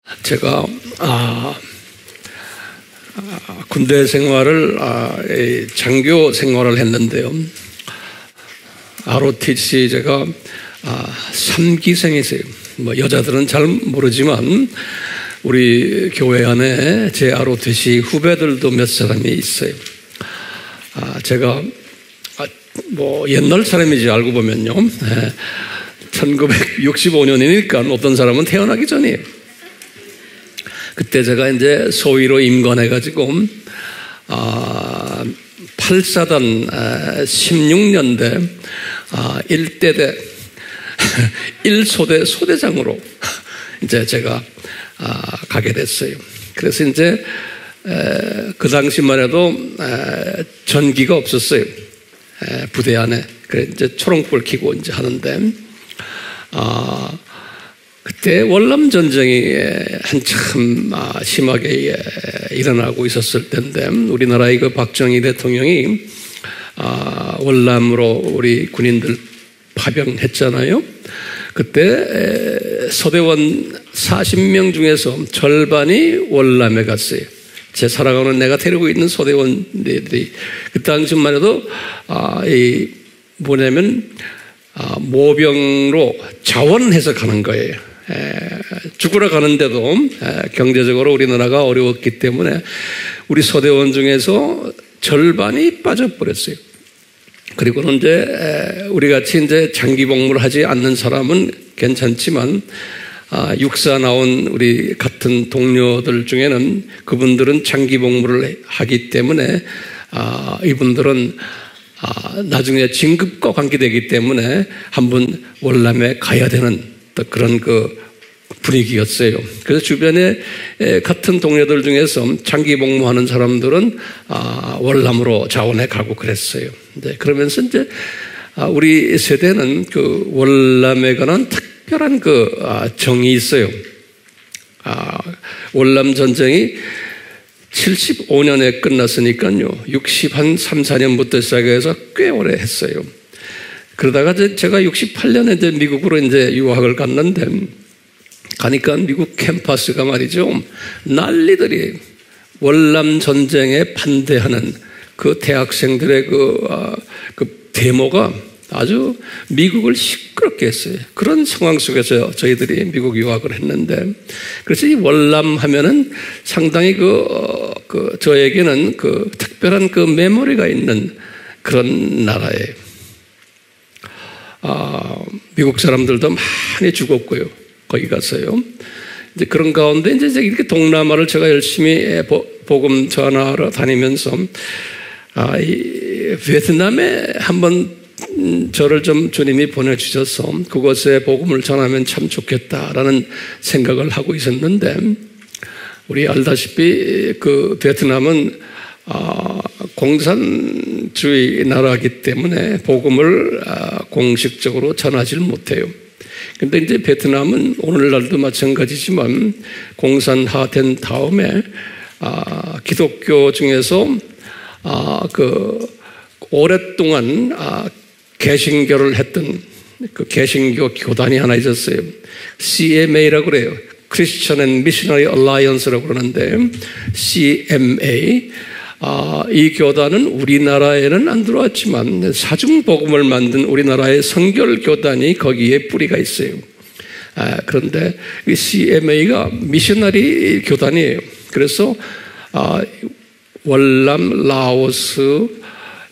제가 군대 생활을 장교 생활을 했는데요. ROTC 제가 3기생이세요. 뭐 여자들은 잘 모르지만 우리 교회 안에 제 ROTC 후배들도 몇 사람이 있어요. 제가 뭐 옛날 사람이지 알고 보면요. 1965년이니까 어떤 사람은 태어나기 전이에요. 그때 제가 이제 소위로 임관해가지고 8사단 16년대 1대대 1소대 소대장으로 이제 제가 가게 됐어요. 그래서 이제 그 당시만 해도 전기가 없었어요. 부대 안에. 그래 이제 초롱불 켜고 이제 하는데 그때 월남 전쟁이 한참 심하게 일어나고 있었을 때인데 우리나라의 그 박정희 대통령이 월남으로 우리 군인들 파병했잖아요. 그때 소대원 40명 중에서 절반이 월남에 갔어요. 제 살아가는 내가 데리고 있는 소대원들이 그 당시만 해도 뭐냐면 모병으로 자원해서 가는 거예요. 죽으러 가는데도 경제적으로 우리나라가 어려웠기 때문에 우리 소대원 중에서 절반이 빠져버렸어요. 그리고는 이제 우리 같이 이제 장기 복무를 하지 않는 사람은 괜찮지만 육사 나온 우리 같은 동료들 중에는 그분들은 장기 복무를 하기 때문에 이분들은 나중에 진급과 관계되기 때문에 한번 월남에 가야 되는 또 그런 그 분위기였어요. 그래서 주변에 같은 동료들 중에서 장기 복무하는 사람들은 월남으로 자원해 가고 그랬어요. 네, 그러면서 이제 우리 세대는 그 월남에 관한 특별한 그 정이 있어요. 월남 전쟁이 75년에 끝났으니까요. 3, 4년부터 시작해서 꽤 오래 했어요. 그러다가 제가 68년에 이제 미국으로 이제 유학을 갔는데 가니까 미국 캠퍼스가 말이죠. 난리들이 월남 전쟁에 반대하는 그 대학생들의 그 데모가 아주 미국을 시끄럽게 했어요. 그런 상황 속에서 저희들이 미국 유학을 했는데 그래서 이 월남 하면은 상당히 저에게는 그 특별한 그 메모리가 있는 그런 나라예요. 미국 사람들도 많이 죽었고요. 거기 가서요. 이제 그런 가운데 이제 이렇게 동남아를 제가 열심히 복음 전하러 다니면서 이 베트남에 한번 저를 좀 주님이 보내주셔서 그곳에 복음을 전하면 참 좋겠다라는 생각을 하고 있었는데 우리 알다시피 그 베트남은 공산주의 나라이기 때문에 복음을 공식적으로 전하지 못해요. 근데 이제 베트남은 오늘날도 마찬가지지만 공산화된 다음에 기독교 중에서 그 오랫동안 개신교를 했던 그 개신교 교단이 하나 있었어요. CMA라고 그래요. Christian and Missionary Alliance라고 그러는데 CMA 이 교단은 우리나라에는 안 들어왔지만 사중복음을 만든 우리나라의 선결교단이 거기에 뿌리가 있어요. 그런데 이 CMA가 미셔너리 교단이에요. 그래서 월남, 라오스,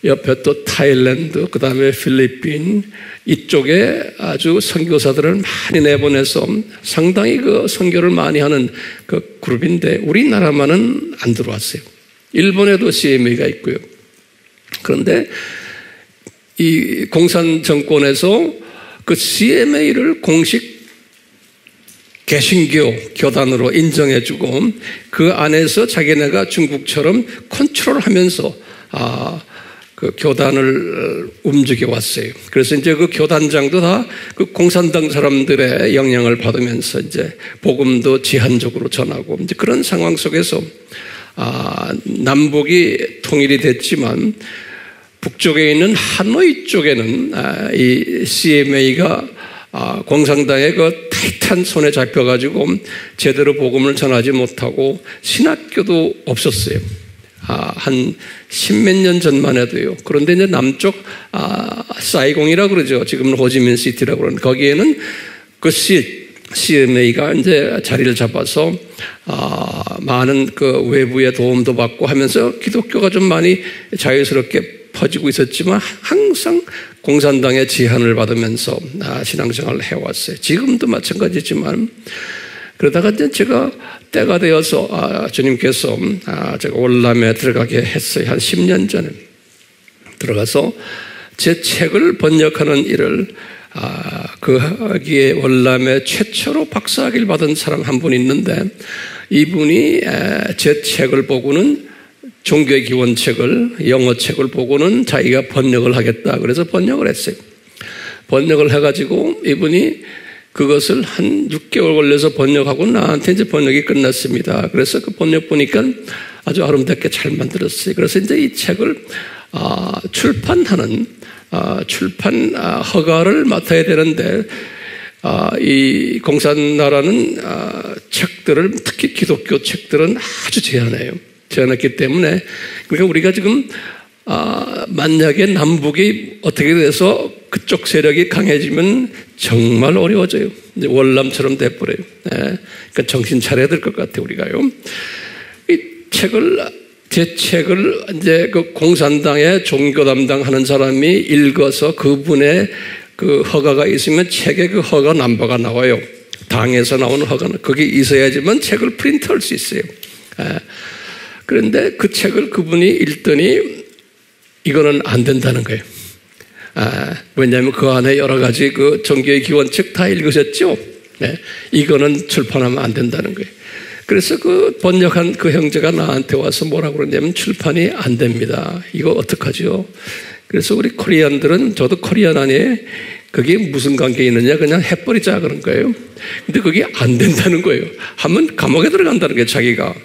옆에 또 타일랜드, 그 다음에 필리핀 이쪽에 아주 선교사들을 많이 내보내서 상당히 그 선교를 많이 하는 그 그룹인데 우리나라만은 안 들어왔어요. 일본에도 CMA가 있고요. 그런데 이 공산 정권에서 그 CMA를 공식 개신교 교단으로 인정해주고 그 안에서 자기네가 중국처럼 컨트롤하면서 그 교단을 움직여 왔어요. 그래서 이제 그 교단장도 다 그 공산당 사람들의 영향을 받으면서 이제 복음도 제한적으로 전하고 이제 그런 상황 속에서 남북이 통일이 됐지만 북쪽에 있는 하노이 쪽에는 이 CMA가 공산당의 그 타이트한 손에 잡혀가지고 제대로 복음을 전하지 못하고 신학교도 없었어요. 한 10몇 년 전만 해도요. 그런데 이제 남쪽, 사이공이라고 그러죠. 지금은 호지민 시티라고 그러는 거기에는 그 CMA가 이제 자리를 잡아서, 많은 그 외부의 도움도 받고 하면서 기독교가 좀 많이 자유스럽게 퍼지고 있었지만 항상 공산당의 제한을 받으면서 신앙생활을 해왔어요. 지금도 마찬가지지만 그러다가 이제 제가 때가 되어서 주님께서 제가 월남에 들어가게 했어요. 한 10년 전에 들어가서 제 책을 번역하는 일을 거기에 월남에 최초로 박사학위를 받은 사람 한 분 있는데 이분이 제 책을 보고는 종교의 기원책을 영어책을 보고는 자기가 번역을 하겠다 그래서 번역을 했어요. 번역을 해가지고 이분이 그것을 한 6개월 걸려서 번역하고 나한테 이제 번역이 끝났습니다. 그래서 그 번역 보니까 아주 아름답게 잘 만들었어요. 그래서 이제 이 책을 출판하는 출판 허가를 맡아야 되는데 이 공산나라는 책들을 특히 기독교 책들은 아주 제한해요. 제한했기 때문에 그러니까 우리가 지금 만약에 남북이 어떻게 돼서 그쪽 세력이 강해지면 정말 어려워져요. 이제 월남처럼 돼버려요. 그러니까 정신 차려야 될 것 같아요, 우리가요. 이 책을 제 책을 이제 그 공산당의 종교 담당하는 사람이 읽어서 그분의 그 허가가 있으면 책에 그 허가 넘버가 나와요. 당에서 나오는 허가는 거기 있어야지만 책을 프린트할 수 있어요. 그런데 그 책을 그분이 읽더니 이거는 안 된다는 거예요. 왜냐하면 그 안에 여러 가지 그 종교의 기원책 다 읽으셨죠? 이거는 출판하면 안 된다는 거예요. 그래서 그 번역한 그 형제가 나한테 와서 뭐라고 그러냐면 출판이 안 됩니다. 이거 어떡하죠? 그래서 우리 코리안들은 저도 코리안 아니에요. 그게 무슨 관계 있느냐 그냥 해버리자 그런 거예요. 근데 그게 안 된다는 거예요. 하면 감옥에 들어간다는 거예요, 자기가.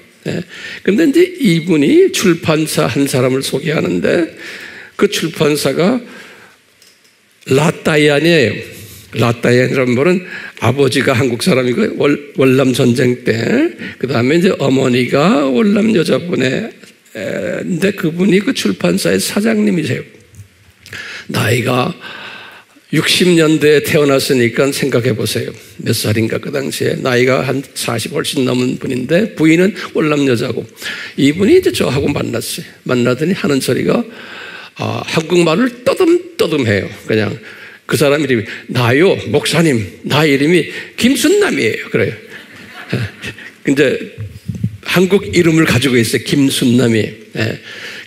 그런데 이제 이분이 출판사 한 사람을 소개하는데 그 출판사가 라따이안이에요. 라따이안이라는 말은 아버지가 한국 사람이고 월남 전쟁 때 그 다음에 이제 어머니가 월남 여자분의 근데 그분이 그 출판사의 사장님이세요. 나이가 60년대에 태어났으니까 생각해 보세요. 몇 살인가 그 당시에 나이가 한 40 훨씬 넘은 분인데 부인은 월남 여자고 이분이 이제 저하고 만났어요. 만나더니 하는 소리가 한국말을 떠듬떠듬해요. 그냥 그 사람 이름이 나요 목사님 나 이름이 김순남이에요. 그래요. 근데 한국 이름을 가지고 있어요. 김순남이.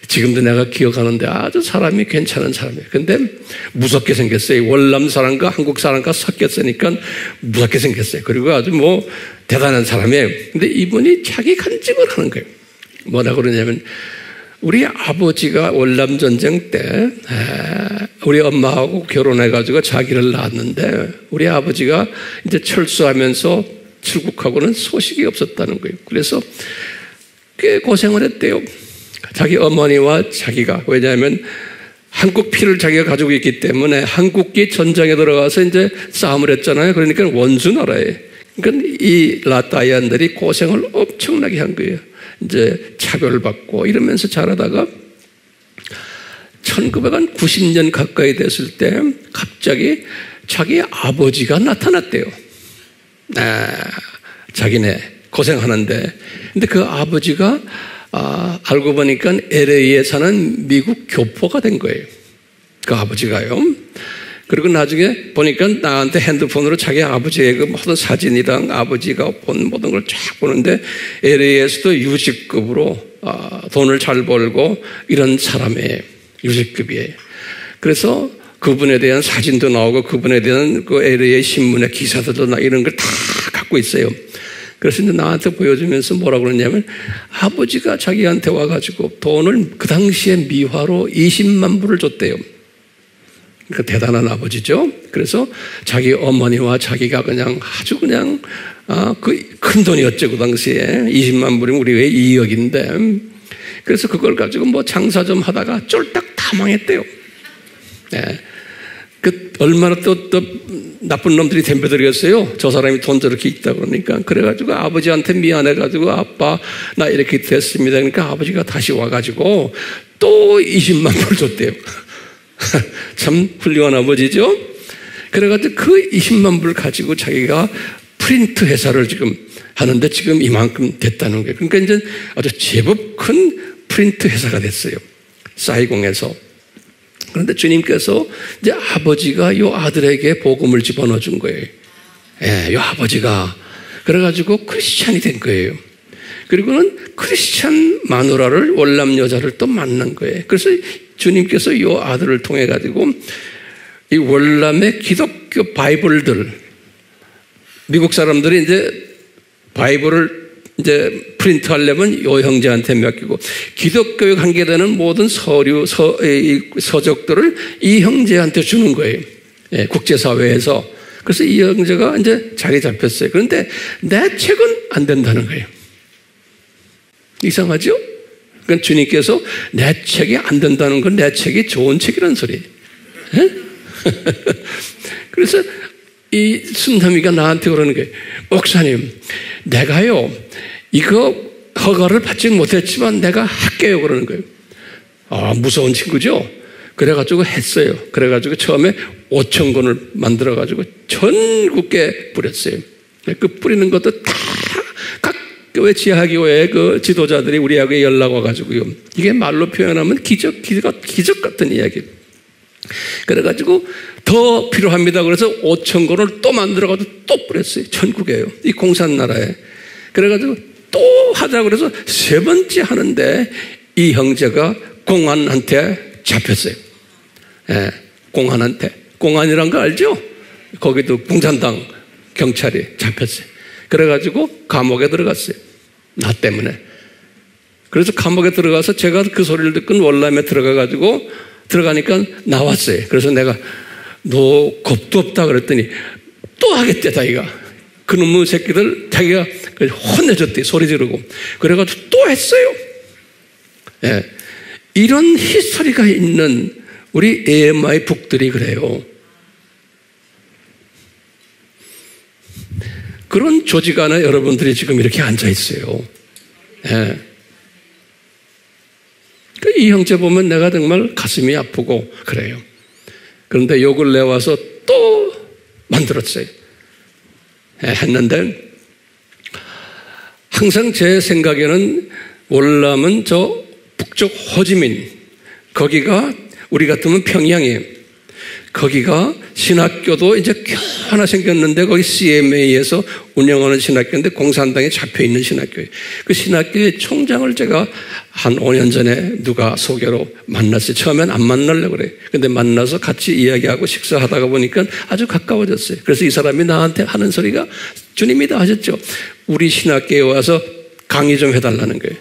지금도 내가 기억하는데 아주 사람이 괜찮은 사람이에요. 근데 무섭게 생겼어요. 월남 사람과 한국 사람과 섞였으니까 무섭게 생겼어요. 그리고 아주 뭐 대단한 사람이에요. 근데 이분이 자기 간증을 하는 거예요. 뭐라고 그러냐면 우리 아버지가 월남 전쟁 때 우리 엄마하고 결혼해가지고 자기를 낳았는데 우리 아버지가 이제 철수하면서 출국하고는 소식이 없었다는 거예요. 그래서 꽤 고생을 했대요. 자기 어머니와 자기가. 왜냐하면 한국 피를 자기가 가지고 있기 때문에 한국이 전쟁에 들어가서 이제 싸움을 했잖아요. 그러니까 원수 나라에. 그러니까 이 라따이안들이 고생을 엄청나게 한 거예요. 이제 차별받고 이러면서 자라다가 1990년 가까이 됐을 때 갑자기 자기 아버지가 나타났대요. 자기네 고생하는데. 근데 그 아버지가 알고 보니까 LA에 사는 미국 교포가 된 거예요. 그 아버지가요. 그리고 나중에 보니까 나한테 핸드폰으로 자기 아버지의 그 모든 사진이랑 아버지가 본 모든 걸 쫙 보는데 LA에서도 유직급으로 돈을 잘 벌고 이런 사람이에요. 유직급이에요. 그래서 그분에 대한 사진도 나오고 그분에 대한 그 LA 신문의 기사들도 나 이런 걸 다 갖고 있어요. 그래서 이제 나한테 보여주면서 뭐라고 그러냐면 아버지가 자기한테 와가지고 돈을 그 당시에 미화로 20만 불을 줬대요. 그 대단한 아버지죠. 그래서 자기 어머니와 자기가 그냥 아주 그냥 그 큰 돈이었죠. 그 당시에 20만 불이면 우리의 2억인데 그래서 그걸 가지고 뭐 장사 좀 하다가 쫄딱 다 망했대요. 그 얼마나 또 나쁜 놈들이 덤벼들겠어요. 저 사람이 돈 저렇게 있다 그러니까. 그래가지고 아버지한테 미안해가지고 아빠 나 이렇게 됐습니다. 그러니까 아버지가 다시 와가지고 또 20만 불 줬대요. 참 훌륭한 아버지죠. 그래가지고 그 20만 불 가지고 자기가 프린트 회사를 지금 하는데 지금 이만큼 됐다는 거예요. 그러니까 이제 아주 제법 큰 프린트 회사가 됐어요. 사이공에서. 그런데 주님께서 이제 아버지가 이 아들에게 복음을 집어넣어 준 거예요. 이 아버지가. 그래가지고 크리스찬이 된 거예요. 그리고는 크리스찬 마누라를 월남 여자를 또 만난 거예요. 그래서 주님께서 이 아들을 통해 가지고 이 월남의 기독교 바이블들, 미국 사람들이 이제 바이블을 이제 프린트하려면 이 형제한테 맡기고 기독교에 관계되는 모든 서류, 서적들을 이 형제한테 주는 거예요. 예, 국제사회에서. 그래서 이 형제가 이제 자리 잡혔어요. 그런데 내 책은 안 된다는 거예요. 이상하죠? 그러니까 주님께서 내 책이 안 된다는 건 내 책이 좋은 책이라는 소리예요. 예? 그래서 이 순남이가 나한테 그러는 거예요. 목사님, 내가요, 이거 허가를 받지 못했지만 내가 할게요. 그러는 거예요. 아, 무서운 친구죠? 그래가지고 했어요. 그래가지고 처음에 5,000권을 만들어가지고 전국에 뿌렸어요. 그 뿌리는 것도 다 각 교회 지하교회 그 지도자들이 우리하고 연락 와가지고요. 이게 말로 표현하면 기적 같은 이야기예요. 그래가지고 더 필요합니다. 그래서 5,000권을 또 만들어가지고 또 뿌렸어요. 전국에요. 이 공산나라에. 그래가지고 또 하자 그래서 세 번째 하는데 이 형제가 공안한테 잡혔어요. 예, 공안한테. 공안이란 거 알죠? 거기도 공산당 경찰이 잡혔어요. 그래가지고 감옥에 들어갔어요. 나 때문에. 그래서 감옥에 들어가서 제가 그 소리를 듣고 월남에 들어가가지고 들어가니까 나왔어요. 그래서 내가 너 겁도 없다 그랬더니 또 하겠대 자기가. 그놈의 새끼들 자기가 혼내줬대 소리 지르고. 그래가지고 또 했어요. 예. 이런 히스토리가 있는 우리 AMI 북들이 그래요. 그런 조직 안에 여러분들이 지금 이렇게 앉아 있어요. 예. 이 형제 보면 내가 정말 가슴이 아프고 그래요. 그런데 요 근래 와서 또 만들었어요. 했는데 항상 제 생각에는 월남은 저 북쪽 호지민, 거기가 우리 같으면 평양이에요. 거기가 신학교도 이제 하나 생겼는데 거기 CMA에서 운영하는 신학교인데 공산당에 잡혀있는 신학교예요. 그 신학교의 총장을 제가 한 5년 전에 누가 소개로 만났어요. 처음엔 안 만나려고 그래요. 근데 만나서 같이 이야기하고 식사하다가 보니까 아주 가까워졌어요. 그래서 이 사람이 나한테 하는 소리가 주님이 다 하셨죠. 우리 신학교에 와서 강의 좀 해달라는 거예요.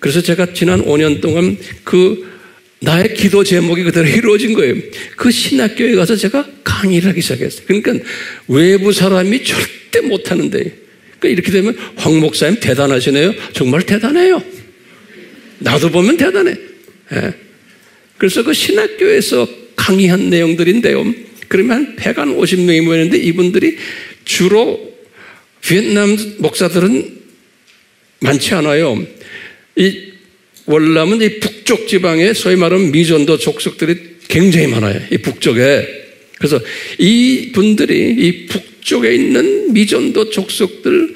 그래서 제가 지난 5년 동안 나의 기도 제목이 그대로 이루어진 거예요. 그 신학교에 가서 제가 강의를 하기 시작했어요. 그러니까 외부 사람이 절대 못하는데, 그러니까 이렇게 되면 황 목사님 대단하시네요. 정말 대단해요. 나도 보면 대단해. 예. 그래서 그 신학교에서 강의한 내용들인데요. 그러면 한 150명이 모였는데 이분들이 주로 비엔남 목사들은 많지 않아요. 이 월남은 이 북쪽 지방에 소위 말하면 미전도 족속들이 굉장히 많아요. 이 북쪽에. 그래서 이 분들이 이 북쪽에 있는 미전도 족속들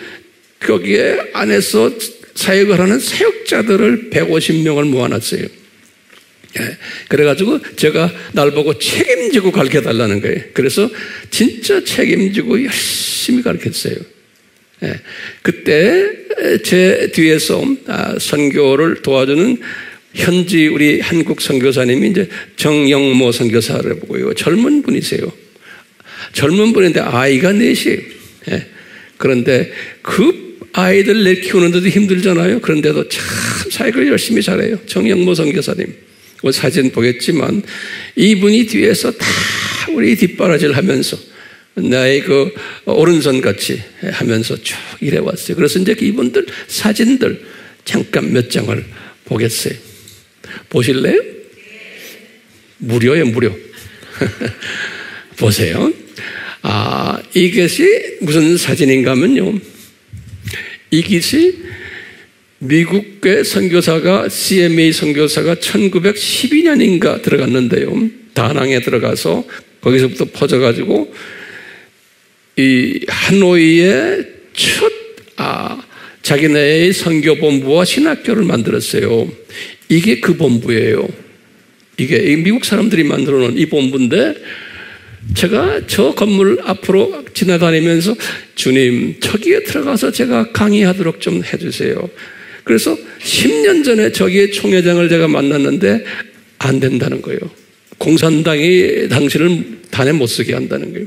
거기에 안에서 사역을 하는 사역자들을 150명을 모아놨어요. 예. 그래가지고 제가 날 보고 책임지고 가르쳐달라는 거예요. 그래서 진짜 책임지고 열심히 가르쳤어요. 예. 그때 제 뒤에서 선교를 도와주는 현지 우리 한국 선교사님이 이제 정영모 선교사를 보고요. 젊은 분이세요. 젊은 분인데 아이가 넷이에요. 예. 그런데 그 아이들 키우는데도 힘들잖아요. 그런데도 참 사역을 열심히 잘해요. 정영모 선교사님. 사진 보겠지만 이분이 뒤에서 다 우리 뒷바라지를 하면서 나의 그 오른손 같이 하면서 쭉 일해왔어요. 그래서 이제 이분들 사진들 잠깐 몇 장을 보겠어요. 보실래요? 무료예요, 무료. 보세요. 이것이 무슨 사진인가 하면요. 이것이 미국의 선교사가 CMA 선교사가 1912년인가 들어갔는데요. 다낭에 들어가서 거기서부터 퍼져가지고 이 하노이의 첫 자기네의 선교본부와 신학교를 만들었어요. 이게 그 본부예요. 이게 미국 사람들이 만들어 놓은 이 본부인데 제가 저 건물 앞으로 지나다니면서 주님 저기에 들어가서 제가 강의하도록 좀 해주세요. 그래서 10년 전에 저기에 총회장을 제가 만났는데 안 된다는 거예요. 공산당이 당신을 단에 못 쓰게 한다는 거예요.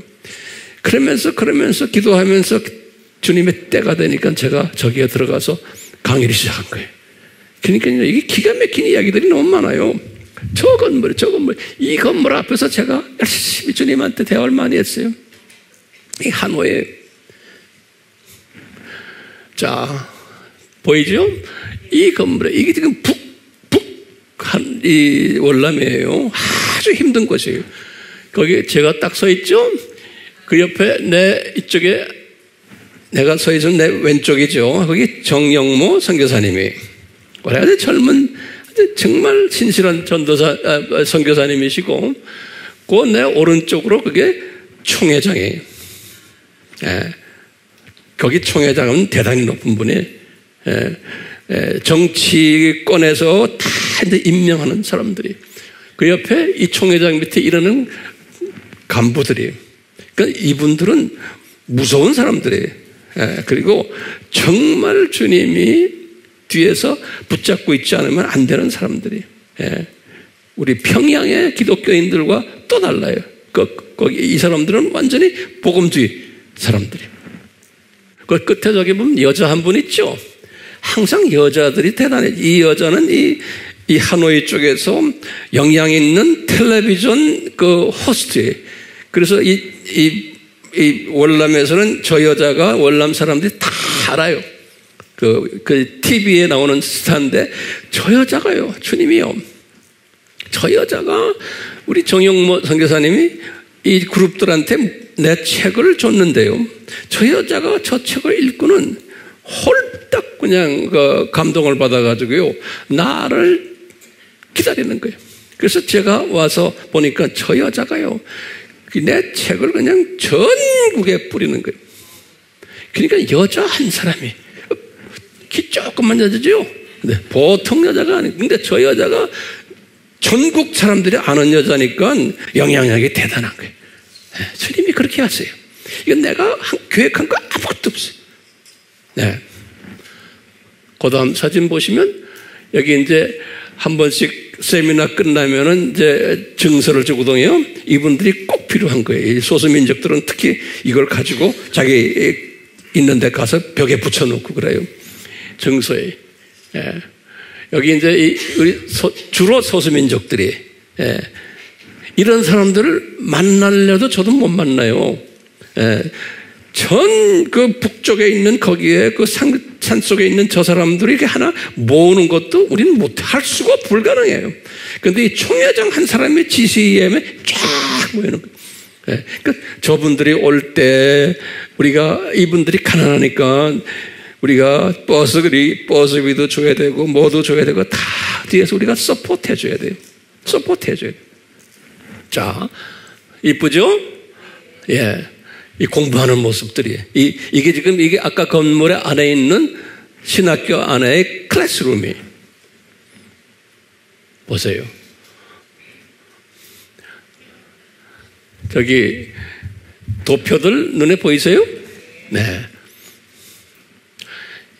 그러면서 기도하면서 주님의 때가 되니까 제가 저기에 들어가서 강의를 시작한 거예요. 그러니까 이게 기가 막힌 이야기들이 너무 많아요. 저 건물, 이 건물 앞에서 제가 열심히 주님한테 대화를 많이 했어요. 이 하노이에. 자, 보이죠? 이 건물에, 이게 지금 북한 이 월남이에요. 아주 힘든 곳이에요. 거기 제가 딱 서 있죠? 그 옆에 내 이쪽에 내가 서 있는 내 왼쪽이죠. 거기 정영모 선교사님이. 아주 젊은, 정말 신실한 전도사, 선교사님이시고, 그 내 오른쪽으로 그게 총회장이에요. 예. 거기 총회장은 대단히 높은 분이, 정치권에서 다 이제 임명하는 사람들이. 그 옆에 이 총회장 밑에 일하는 간부들이. 그러니까 이분들은 무서운 사람들이에요. 그리고 정말 주님이 뒤에서 붙잡고 있지 않으면 안 되는 사람들이. 우리 평양의 기독교인들과 또 달라요. 거기 이 사람들은 완전히 복음주의 사람들이. 그 끝에 저기 보면 여자 한 분 있죠. 항상 여자들이 대단해. 이 여자는 이 하노이 쪽에서 영향 있는 텔레비전 그 호스트예요. 그래서 이 월남에서는 저 여자가 월남 사람들이 다 알아요. 그 TV에 나오는 스타인데 저 여자가요, 주님이요. 저 여자가 우리 정영모 선교사님이 이 그룹들한테 내 책을 줬는데요. 저 여자가 저 책을 읽고는 홀딱 그냥 그 감동을 받아가지고요. 나를 기다리는 거예요. 그래서 제가 와서 보니까 저 여자가요. 내 책을 그냥 전국에 뿌리는 거예요. 그러니까 여자 한 사람이 키 조금만 여자죠. 근데 보통 여자가 아니에요. 근데 저 여자가 전국 사람들이 아는 여자니까 영향력이 대단한 거예요. 주님이 그렇게 하세요. 이건 내가 계획한 거 아무것도 없어요. 네. 그 다음 사진 보시면 여기 이제 한 번씩 세미나 끝나면은 이제 증서를 주거든요. 이분들이 꼭 필요한 거예요. 소수민족들은 특히 이걸 가지고 자기 있는 데 가서 벽에 붙여놓고 그래요. 증서에. 예. 여기 이제 우리 주로 소수민족들이 이런 사람들을 만나려도 저도 못 만나요. 전 그 북쪽에 있는 거기에 그 산 속에 있는 저 사람들이 이렇게 하나 모으는 것도 우리는 할 수가 불가능해요. 그런데 이 총회장 한 사람의 지시에 쫙 모이는 거예요. 그러니까 저분들이 올 때 우리가 이분들이 가난하니까 우리가 버스비도 줘야 되고 뭐도 줘야 되고 다 뒤에서 우리가 서포트 해줘야 돼요. 서포트 해줘야 돼요. 자, 이쁘죠? 예. 이 공부하는 모습들이. 이게 지금 이게 아까 건물의 안에 있는 신학교 안에의 클래스룸이. 보세요. 저기 도표들 눈에 보이세요? 네.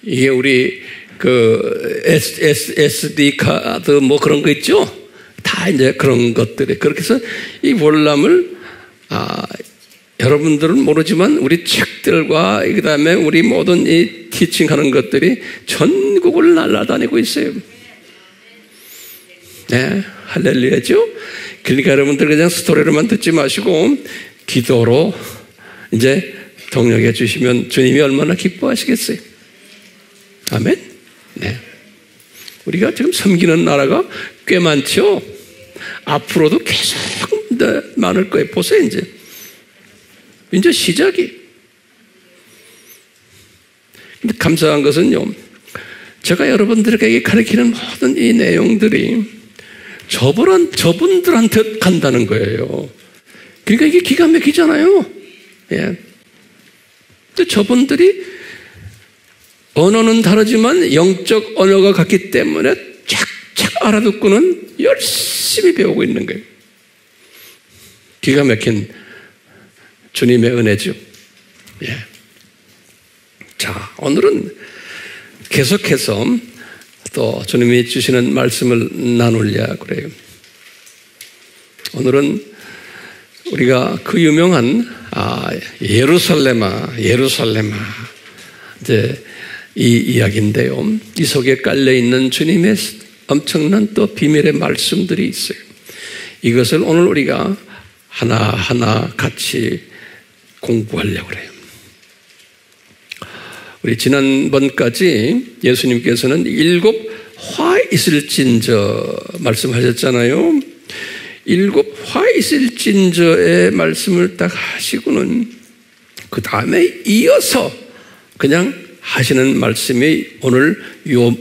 이게 우리 그 SD 카드 뭐 그런 거 있죠? 다 이제 그런 것들이. 그렇게 해서 이 월남을 여러분들은 모르지만 우리 책들과 그다음에 우리 모든 이 티칭하는 것들이 전국을 날아다니고 있어요. 네, 할렐루야죠. 그러니까 여러분들 그냥 스토리로만 듣지 마시고 기도로 이제 동력해 주시면 주님이 얼마나 기뻐하시겠어요. 아멘. 네. 우리가 지금 섬기는 나라가 꽤 많죠. 앞으로도 계속 많을 거예요. 보세요 이제. 이제 시작이. 근데 감사한 것은요, 제가 여러분들에게 가르치는 모든 이 내용들이 저분들한테 간다는 거예요. 그러니까 이게 기가 막히잖아요. 예. 근데 저분들이 언어는 다르지만 영적 언어가 같기 때문에 착착 알아듣고는 열심히 배우고 있는 거예요. 기가 막힌 주님의 은혜죠. 예. 자, 오늘은 계속해서 또 주님이 주시는 말씀을 나누려고 그래요. 오늘은 우리가 그 유명한 예루살렘아 이제 이 이야기인데요. 이 속에 깔려 있는 주님의 엄청난 또 비밀의 말씀들이 있어요. 이것을 오늘 우리가 하나하나 같이 공부하려고 그래요. 우리 지난번까지 예수님께서는 7 화 있을진저 말씀하셨잖아요. 7 화 있을진저의 말씀을 딱 하시고는 그 다음에 이어서 그냥 하시는 말씀이 오늘 요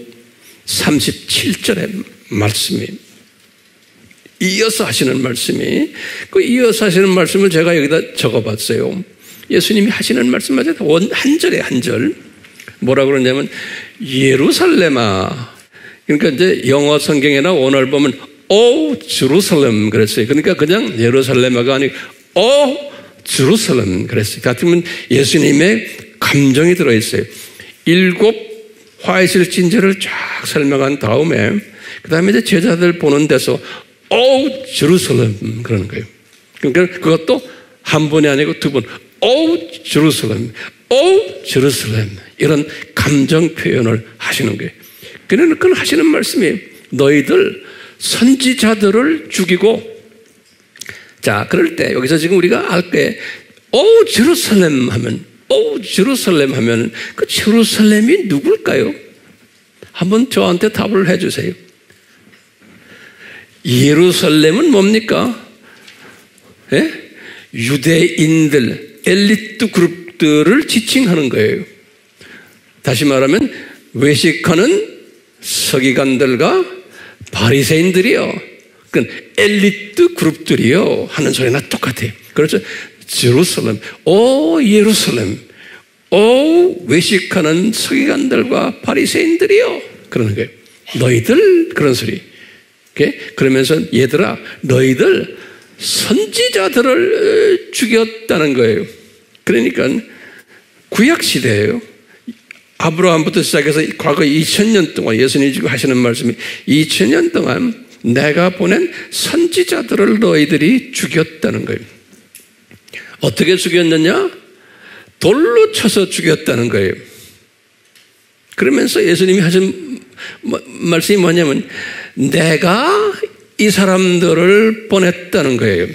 37절의 말씀이 이어서 하시는 말씀이 그 이어서 하시는 말씀을 제가 여기다 적어봤어요. 예수님이 하시는 말씀 맞아요. 한 절에 한 절. 뭐라 그러냐면 예루살렘아. 그러니까 이제 영어 성경이나 원어를 보면 오 제루살렘 그랬어요. 그러니까 그냥 예루살렘아가 아니고 오 제루살렘 그랬어요. 같으면 예수님의 감정이 들어있어요. 7 화이슬진저를 쫙 설명한 다음에 그 다음에 이제 제자들 보는 데서 오 제루살렘 그러는 거예요. 그러니까 그것도 한 번이 아니고 2번 오 제루살렘 오 제루살렘 이런 감정 표현을 하시는 거예요. 그러니까 하시는 말씀이 너희들 선지자들을 죽이고 자 그럴 때 여기서 지금 우리가 알 때 오 제루살렘 하면 그 제루살렘이 누굴까요? 한번 저한테 답을 해주세요. 예루살렘은 뭡니까? 예? 유대인들 엘리트 그룹들을 지칭하는 거예요. 다시 말하면 외식하는 서기관들과 바리새인들이요. 그 엘리트 그룹들이요 하는 소리나 똑같아요. 그렇죠? 제루살렘, 오 예루살렘, 오 외식하는 서기관들과 바리새인들이요 그러는 거예요. 너희들 그런 소리. 그러면서 얘들아 너희들 선지자들을 죽였다는 거예요. 그러니까 구약시대예요. 아브라함부터 시작해서 과거 2000년 동안 예수님이 지금 하시는 말씀이 2000년 동안 내가 보낸 선지자들을 너희들이 죽였다는 거예요. 어떻게 죽였느냐? 돌로 쳐서 죽였다는 거예요. 그러면서 예수님이 하신 말씀이 뭐냐면 내가 이 사람들을 보냈다는 거예요.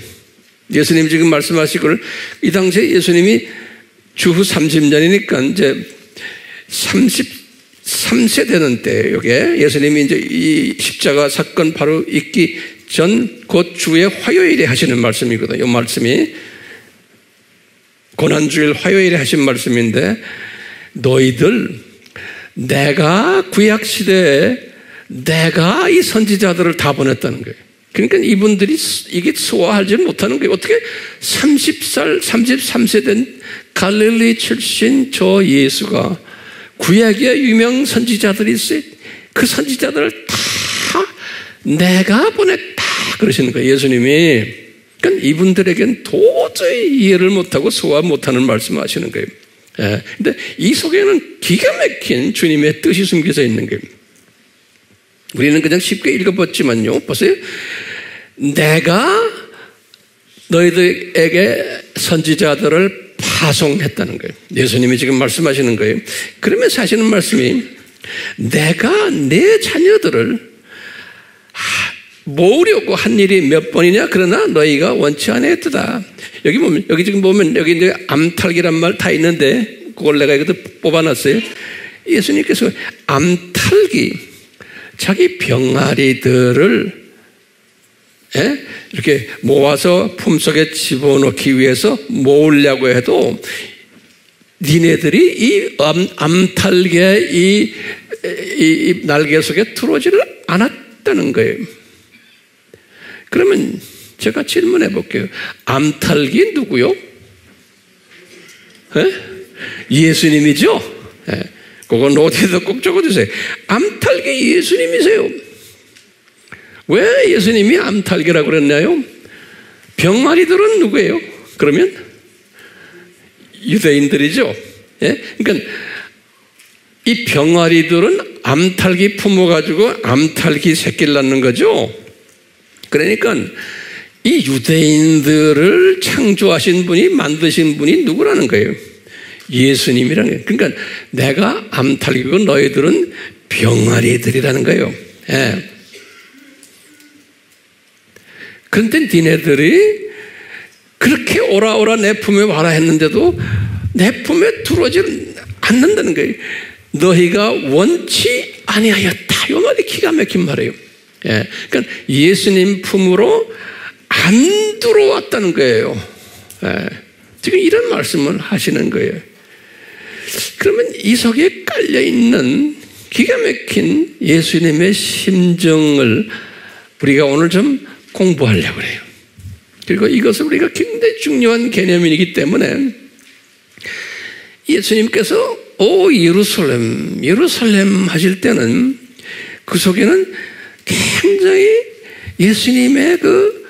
예수님이 지금 말씀하시고를 이 당시에 예수님이 주후 30년이니까 이제 33세 되는 때 요게 예수님이 이제 이 십자가 사건 바로 있기 전 곧 주의 화요일에 하시는 말씀이거든요. 이 말씀이 고난주일 화요일에 하신 말씀인데 너희들 내가 구약시대에 내가 이 선지자들을 다 보냈다는 거예요. 그러니까 이분들이 이게 소화하지 못하는 거예요. 어떻게 30살 33세 된 갈릴리 출신 저 예수가 구약의 유명 선지자들이 있어요. 그 선지자들을 다 내가 보냈다 그러시는 거예요. 예수님이. 그러니까 이분들에겐 도저히 이해를 못하고 소화 못하는 말씀을 하시는 거예요. 근데 이 속에는 기가 막힌 주님의 뜻이 숨겨져 있는 거예요. 우리는 그냥 쉽게 읽어봤지만요. 보세요. 내가 너희들에게 선지자들을 파송했다는 거예요. 예수님이 지금 말씀하시는 거예요. 그러면서 하시는 말씀이 내가 내 자녀들을 모으려고 한 일이 몇 번이냐? 그러나 너희가 원치 아니했다. 여기 지금 보면 여기 이제 암탉이란 말 다 있는데 그걸 내가 여기다 뽑아놨어요. 예수님께서 암탉이 자기 병아리들을 이렇게 모아서 품속에 집어넣기 위해서 모으려고 해도 니네들이 이 암탉의 이 날개 속에 들어오지를 않았다는 거예요. 그러면 제가 질문해 볼게요. 암탉이 누구요? 예수님이죠? 그건 노트에도 꼭 적어주세요. 암탉이 예수님이세요. 왜 예수님이 암탉이라고 그랬나요? 병아리들은 누구예요? 그러면 유대인들이죠. 그러니까 이 병아리들은 암탉이 품어가지고 암탉이 새끼를 낳는 거죠. 그러니까 이 유대인들을 창조하신 분이, 만드신 분이 누구라는 거예요? 예수님이라는 거예요. 그러니까 내가 암탉이고 너희들은 병아리들이라는 거예요. 그런데 니네들이 그렇게 오라 내 품에 와라 했는데도 내 품에 들어오지 않는다는 거예요. 너희가 원치 아니하였다. 이 말이 기가 막힌 말이에요. 그러니까 예수님 품으로 안 들어왔다는 거예요. 지금 이런 말씀을 하시는 거예요. 그러면 이 속에 깔려있는 기가 막힌 예수님의 심정을 우리가 오늘 좀 공부하려고 해요. 그리고 이것은 우리가 굉장히 중요한 개념이기 때문에 예수님께서 오 예루살렘, 예루살렘 하실 때는 그 속에는 굉장히 예수님의 그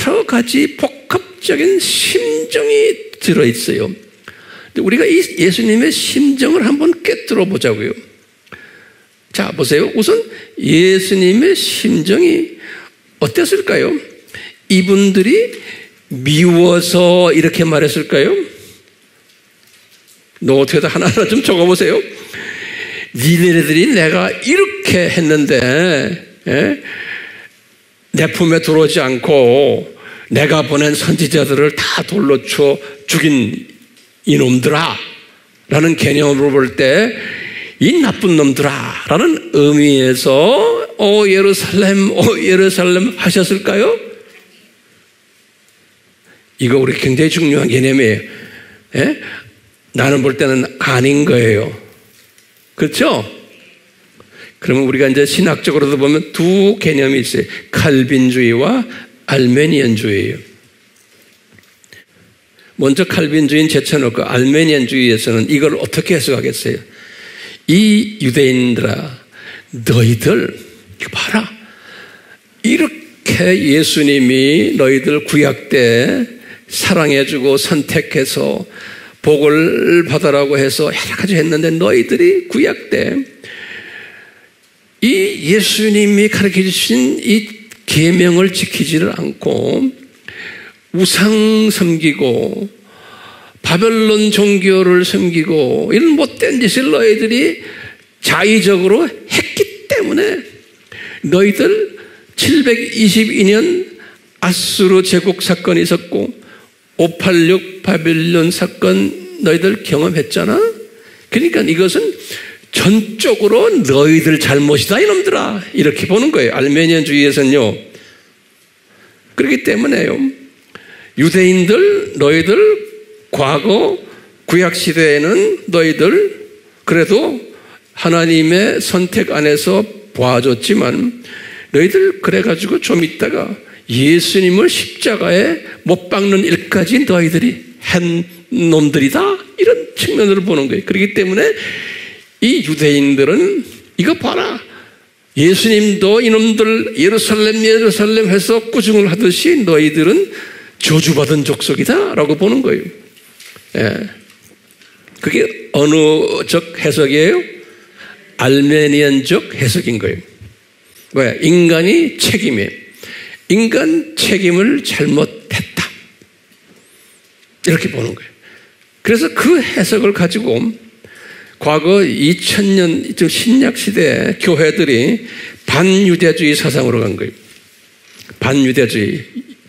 여러 가지 복합적인 심정이 들어있어요. 우리가 이 예수님의 심정을 한번 꿰뚫어 보자고요. 자, 보세요. 우선 예수님의 심정이 어땠을까요? 이분들이 미워서 이렇게 말했을까요? 노트에다 하나하나 좀 적어보세요. 니네들이 내가 이렇게 했는데 내 품에 들어오지 않고 내가 보낸 선지자들을 다 돌로 쳐 죽인 이놈들아 라는 개념으로 볼 때 이 나쁜 놈들아 라는 의미에서 오 예루살렘 하셨을까요? 이거 우리 굉장히 중요한 개념이에요. 나는 볼 때는 아닌 거예요. 그렇죠? 그러면 우리가 이제 신학적으로도 보면 두 개념이 있어요. 칼빈주의와 알메니안주의예요. 먼저 칼빈주의는 제쳐놓고 알메니안주의에서는 이걸 어떻게 해석하겠어요? 이 유대인들아, 너희들 이거 봐라. 이렇게 예수님이 너희들 구약 때 사랑해주고 선택해서 복을 받으라고 해서 여러 가지 했는데 너희들이 구약 때 이 예수님이 가르쳐 주신 이 계명을 지키지를 않고 우상 섬기고 바벨론 종교를 섬기고 이런 못된 짓을 너희들이 자의적으로 했기 때문에 너희들 722년 아수르 제국 사건이 있었고 586 바벨론 사건 너희들 경험했잖아. 그러니까 이것은 전적으로 너희들 잘못이다 이놈들아 이렇게 보는 거예요. 알메니안주의에서는요. 그렇기 때문에요. 유대인들 너희들 과거 구약시대에는 너희들 그래도 하나님의 선택 안에서 봐줬지만 너희들 그래가지고 좀 있다가 예수님을 십자가에 못 박는 일까지 너희들이 한 놈들이다 이런 측면으로 보는 거예요. 그렇기 때문에 이 유대인들은 이거 봐라. 예수님도 이놈들 예루살렘 해서 꾸중을 하듯이 너희들은 저주받은 족속이다 라고 보는 거예요. 그게 어느적 해석이에요? 알메니안적 해석인 거예요. 왜? 인간이 책임이에요. 인간 책임을 잘못했다. 이렇게 보는 거예요. 그래서 그 해석을 가지고 과거 2000년 신약시대 교회들이 반유대주의 사상으로 간 거예요.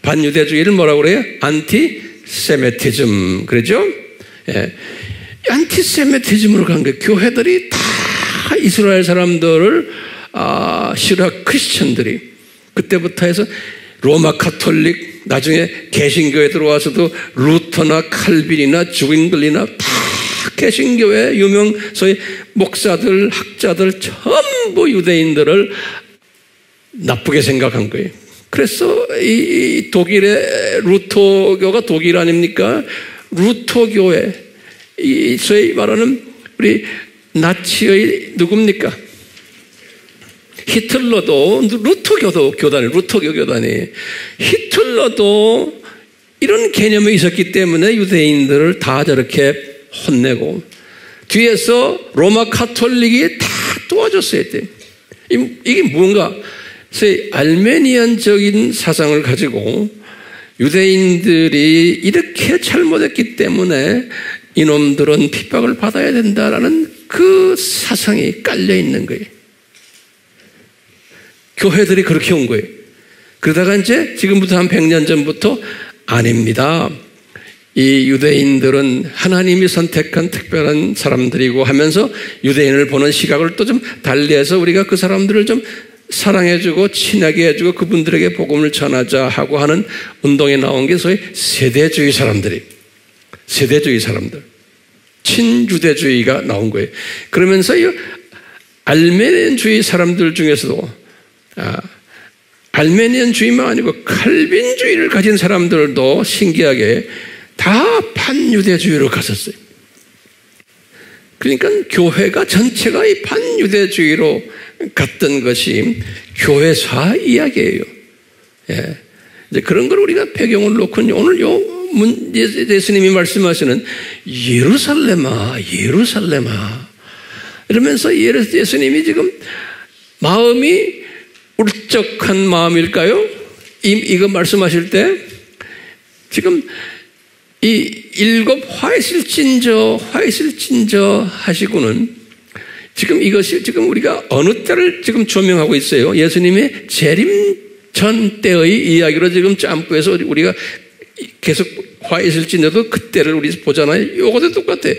반유대주의를 뭐라고 그래요? 안티세미티즘. 그러죠? 안티세미티즘으로 간 거예요. 교회들이 다 이스라엘 사람들을 싫어 크리스천들이 그때부터 해서 로마 카톨릭, 나중에 개신교에 들어와서도 루터나 칼빈이나 주잉글리나 다 개신교의 유명 소위 목사들, 학자들 전부 유대인들을 나쁘게 생각한 거예요. 그래서 이 독일의 루터교가 독일 아닙니까? 루터교회, 이 소위 말하는 우리 나치의 누굽니까? 히틀러도 루터교 교단이 히틀러도 이런 개념이 있었기 때문에 유대인들을 다 저렇게 혼내고 뒤에서 로마 카톨릭이 다 도와줬어야 돼. 이게 뭔가 알메니안적인 사상을 가지고 유대인들이 이렇게 잘못했기 때문에 이놈들은 핍박을 받아야 된다라는 그 사상이 깔려 있는 거예요. 교회들이 그렇게 온 거예요. 그러다가 이제 지금부터 한 100년 전부터 아닙니다. 이 유대인들은 하나님이 선택한 특별한 사람들이고 하면서 유대인을 보는 시각을 또 좀 달리해서 우리가 그 사람들을 좀 사랑해주고 친하게 해주고 그분들에게 복음을 전하자 하고 하는 운동에 나온 게 소위 세대주의 사람들, 친유대주의가 나온 거예요. 그러면서 이 알메니안주의 사람들 중에서도 알메니안주의만 아니고 칼빈주의를 가진 사람들도 신기하게 다 반유대주의로 갔었어요. 그러니까 교회가 전체가 이 반유대주의로 갔던 것이 교회사 이야기예요. 예. 이제 그런 걸 우리가 배경을 놓고 오늘 예수님이 말씀하시는 예루살렘아 이러면서 예수님이 지금 마음이 울적한 마음일까요? 이거 말씀하실 때 지금 이 7 화이실진저 하시고는 지금 이것이 지금 우리가 어느 때를 지금 조명하고 있어요. 예수님의 재림 전 때의 이야기로 지금 짬뿌해서 우리가 계속 화이실진저도 그때를 우리 보잖아요. 요것도 똑같아.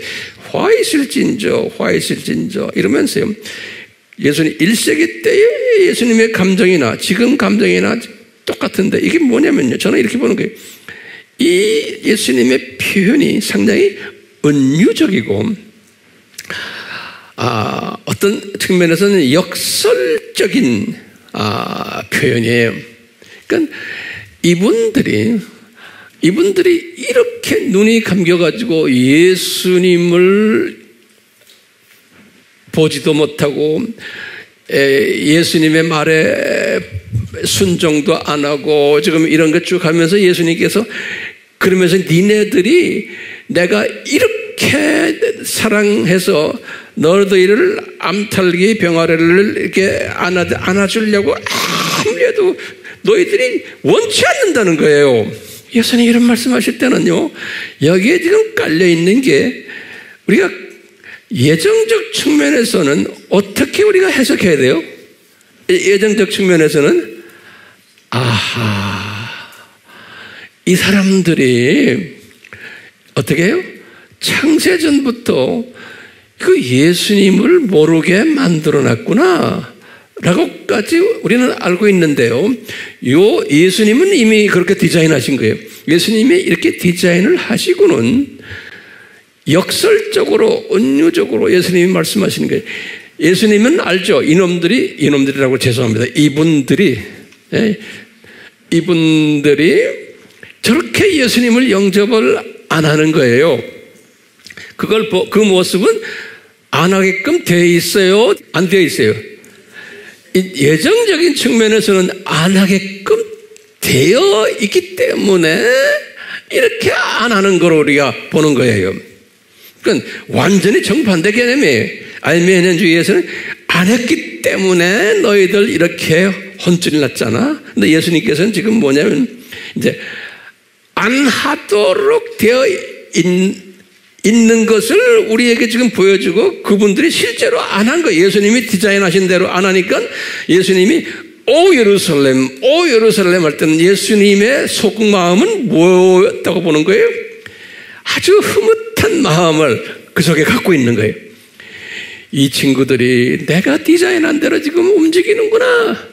화이실진저 이러면서요. 예수님 1세기 때의 예수님의 감정이나 지금 감정이나 똑같은데 이게 뭐냐면요. 저는 이렇게 보는 거예요. 이 예수님의 표현이 상당히 은유적이고 어떤 측면에서는 역설적인 표현이에요. 그러니까 이분들이 이렇게 눈이 감겨가지고 예수님을 보지도 못하고 예수님의 말에 순종도 안 하고 지금 이런 것 쭉 하면서 예수님께서 그러면서 니네들이 내가 이렇게 사랑해서 너희들을 암탈기 병아리를 이렇게 안아주려고 아무리 해도 너희들이 원치 않는다는 거예요. 예수님 이런 말씀하실 때는요, 여기에 지금 깔려 있는 게 우리가 예정적 측면에서는 어떻게 우리가 해석해야 돼요? 예정적 측면에서는 이 사람들이 어떻게 해요? 창세전부터 그 예수님을 모르게 만들어놨구나 라고까지 우리는 알고 있는데요. 요 예수님은 이미 그렇게 디자인하신 거예요. 예수님이 이렇게 디자인을 하시고는 역설적으로 은유적으로 예수님이 말씀하시는 거예요. 예수님은 알죠. 이놈들이라고 죄송합니다. 이분들이 저렇게 예수님을 영접을 안 하는 거예요. 그 모습은 안 하게끔 되어 있어요? 안 되어 있어요? 예정적인 측면에서는 안 하게끔 되어 있기 때문에 이렇게 안 하는 걸 우리가 보는 거예요. 그러니까 완전히 정반대 개념이에요. 알메니안주의에서는 안 했기 때문에 너희들 이렇게 혼쭐이 났잖아. 근데 예수님께서는 지금 뭐냐면 이제 안 하도록 되어 있는 것을 우리에게 지금 보여주고 그분들이 실제로 안 한 거예요. 예수님이 디자인하신 대로 안 하니까 예수님이 오 예루살렘 할 때는 예수님의 속마음은 뭐였다고 보는 거예요? 아주 흐뭇한 마음을 그 속에 갖고 있는 거예요. 이 친구들이 내가 디자인한 대로 지금 움직이는구나.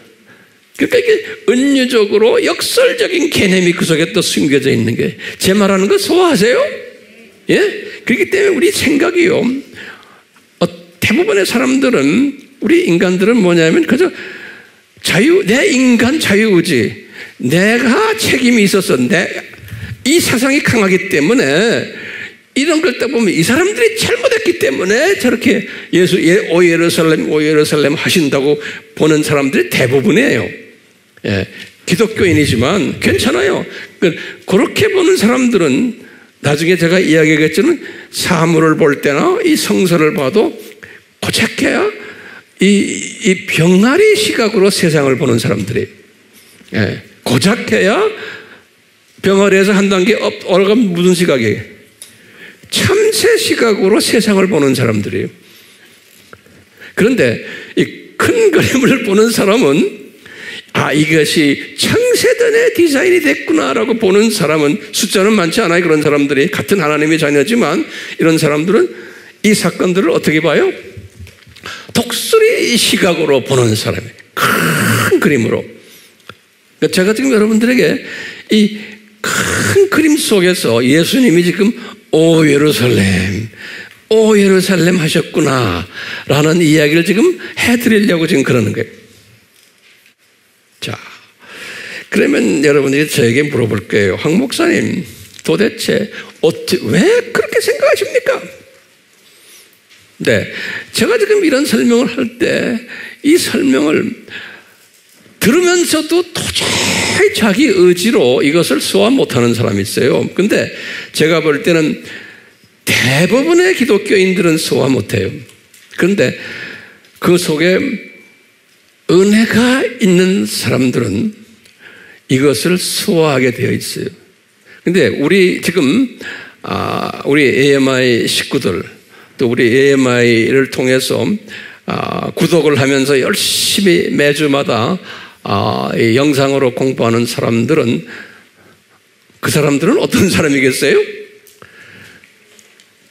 그러니까 이게 은유적으로 역설적인 개념이 그 속에 또 숨겨져 있는 게, 제 말하는 거 소화하세요? 예? 그렇기 때문에 우리 생각이요, 대부분의 사람들은, 우리 인간들은 뭐냐면 그저 내 인간 자유의지, 내가 책임이 있어서 이 세상이 강하기 때문에 이런 걸 딱 보면 이 사람들이 잘못했기 때문에 저렇게 오 예루살렘 하신다고 보는 사람들이 대부분이에요. 예, 기독교인이지만 괜찮아요. 그렇게 보는 사람들은 나중에 제가 이야기하겠지만 사물을 볼 때나 이 성서를 봐도 고작해야 이 병아리 시각으로 세상을 보는 사람들이, 예, 고작해야 병아리에서 한 단계 올라가면 무슨 시각이에요? 참새 시각으로 세상을 보는 사람들이에요. 그런데 이 큰 그림을 보는 사람은 이것이 창세전에 디자인이 됐구나라고 보는 사람은, 숫자는 많지 않아요. 그런 사람들이 같은 하나님의 자녀지만 이런 사람들은 이 사건들을 어떻게 봐요? 독수리 시각으로 보는 사람이에요. 큰 그림으로. 제가 지금 여러분들에게 이 큰 그림 속에서 예수님이 지금 오 예루살렘 하셨구나 라는 이야기를 지금 해드리려고 지금 그러는 거예요. 자, 그러면 여러분들이 저에게 물어볼 거예요. 황 목사님, 도대체 왜 그렇게 생각하십니까? 네, 제가 지금 이런 설명을 할 때 이 설명을 들으면서도 도저히 자기 의지로 이것을 소화 못하는 사람이 있어요. 근데 제가 볼 때는 대부분의 기독교인들은 소화 못해요. 그런데 그 속에 은혜가 있는 사람들은 이것을 소화하게 되어 있어요. 근데 우리 지금 우리 AMI 식구들, 또 우리 AMI를 통해서 구독을 하면서 열심히 매주마다 이 영상으로 공부하는 사람들은, 그 사람들은 어떤 사람이겠어요?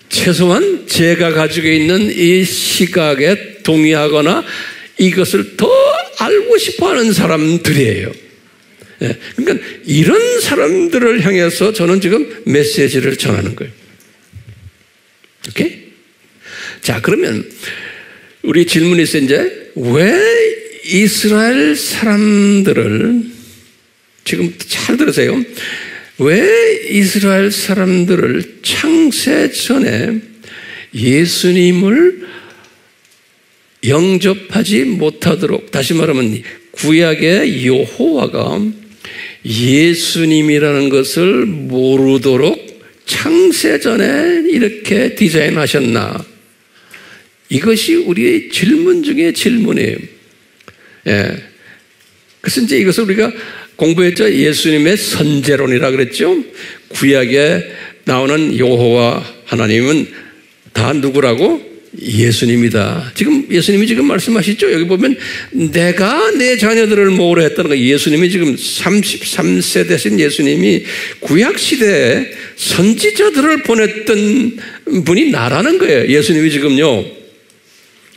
최소한 제가 가지고 있는 이 시각에 동의하거나 이것을 더 알고 싶어하는 사람들이에요. 예, 그러니까 이런 사람들을 향해서 저는 지금 메시지를 전하는 거예요. 오케이? 자, 그러면 우리 질문이 있어요. 이제 왜 이스라엘 사람들을, 지금 잘 들으세요. 왜 이스라엘 사람들을 창세전에 예수님을 영접하지 못하도록, 다시 말하면 구약의 여호와가 예수님이라는 것을 모르도록 창세전에 이렇게 디자인하셨나? 이것이 우리의 질문 중에 질문이에요. 예. 그래서 이제 이것을 우리가 공부했죠. 예수님의 선제론이라 그랬죠. 구약에 나오는 여호와 하나님은 다 누구라고? 예수님이다. 지금 예수님이 지금 말씀하시죠. 여기 보면 내가 내 자녀들을 모으려 했다는 거. 예수님이 지금 33세 되신 예수님이 구약시대에 선지자들을 보냈던 분이 나라는 거예요. 예수님이 지금요.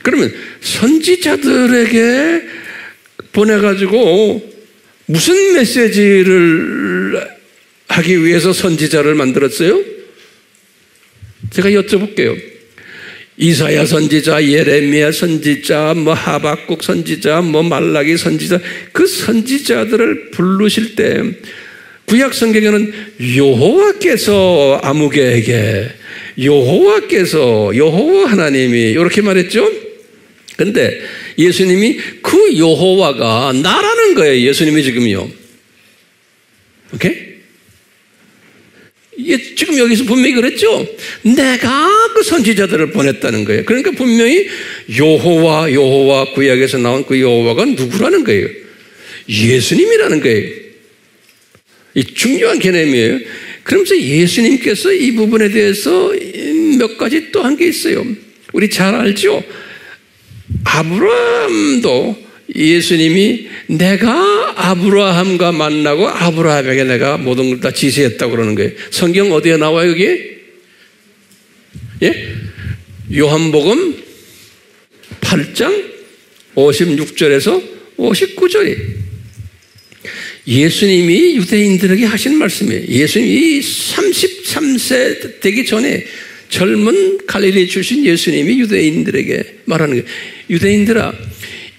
그러면 선지자들에게 보내가지고 무슨 메시지를 하기 위해서 선지자를 만들었어요? 제가 여쭤볼게요. 이사야 선지자, 예레미야 선지자, 하박국 선지자, 말라기 선지자, 그 선지자들을 부르실 때 구약 성경에는 여호와께서 아무개에게, 여호와 하나님이 이렇게 말했죠. 근데 예수님이 그 여호와가 나라는 거예요. 예수님이 지금요. 오케이? 이게 지금 여기서 분명히 그랬죠. 내가 그 선지자들을 보냈다는 거예요. 그러니까 분명히 여호와 구약에서 나온 그 여호와가 누구라는 거예요? 예수님이라는 거예요. 이 중요한 개념이에요. 그러면서 예수님께서 이 부분에 대해서 몇 가지 또 한 게 있어요. 우리 잘 알죠? 아브라함도 예수님이 내가 아브라함과 만나고 아브라함에게 내가 모든 걸 다 지시했다고 그러는 거예요. 성경 어디에 나와요, 여기? 예? 요한복음 8장 56절에서 59절이. 예수님이 유대인들에게 하신 말씀이에요. 예수님이 33세 되기 전에 젊은 갈릴리 출신 예수님이 유대인들에게 말하는 거예요. 유대인들아,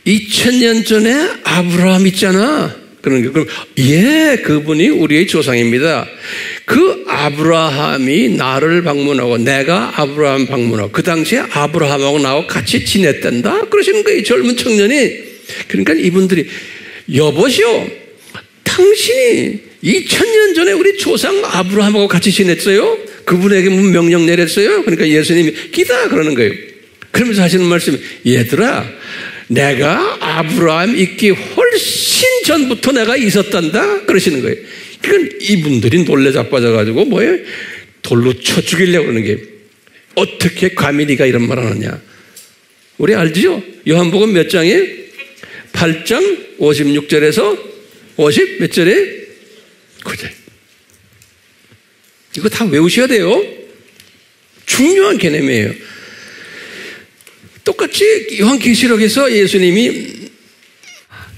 2000년 전에 아브라함 있잖아. 그런 게, 그럼, 예, 그분이 우리의 조상입니다. 그 아브라함이 나를 방문하고 내가 아브라함 방문하고 그 당시에 아브라함하고 나하고 같이 지냈단다. 그러시는 거예요, 젊은 청년이. 그러니까 이분들이, 여보시오, 당신이 2000년 전에 우리 조상 아브라함하고 같이 지냈어요? 그분에게 명령 내렸어요? 그러니까 예수님이 기다 그러는 거예요. 그러면서 하시는 말씀이, 얘들아, 내가 아브라함 있기 훨씬 전부터 내가 있었단다 그러시는 거예요. 그러니까 이분들이 놀래 자빠져가지고 뭐예요? 돌로 쳐 죽이려고 그러는 게, 어떻게 감히 네가 이런 말 하느냐. 우리 알지요? 요한복음 몇 장에? 8장 56절에서 50 몇 절에? 9절. 이거 다 외우셔야 돼요. 중요한 개념이에요. 똑같이 요한계시록에서 예수님이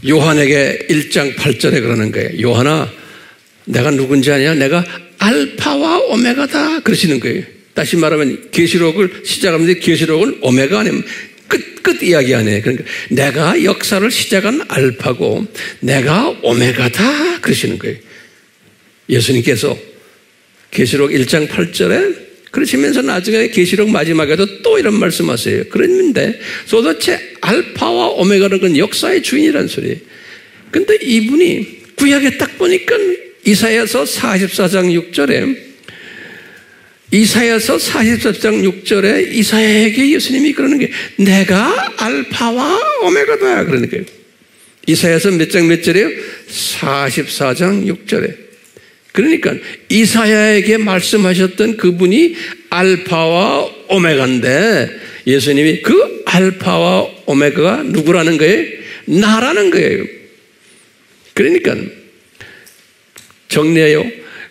요한에게 1장 8절에 그러는 거예요. 요한아, 내가 누군지 아냐? 내가 알파와 오메가다 그러시는 거예요. 다시 말하면 계시록을 시작하는데 계시록은 오메가 아니면 끝 이야기 아니에요. 그러니까 내가 역사를 시작한 알파고 내가 오메가다 그러시는 거예요. 예수님께서 계시록 1장 8절에 그러시면서 나중에 계시록 마지막에도 또 이런 말씀하세요. 그랬는데 도대체 알파와 오메가는 건 역사의 주인이라는 소리예요. 근데 이분이 구약에 딱 보니까 이사야서 44장 6절에 이사야에게 예수님이 그러는 게 내가 알파와 오메가다 그러는 거예요. 이사야서 몇 장 몇 절이에요? 44장 6절에. 그러니까 이사야에게 말씀하셨던 그분이 알파와 오메가인데 예수님이 그 알파와 오메가가 누구라는 거예요? 나라는 거예요. 그러니까 정리해요.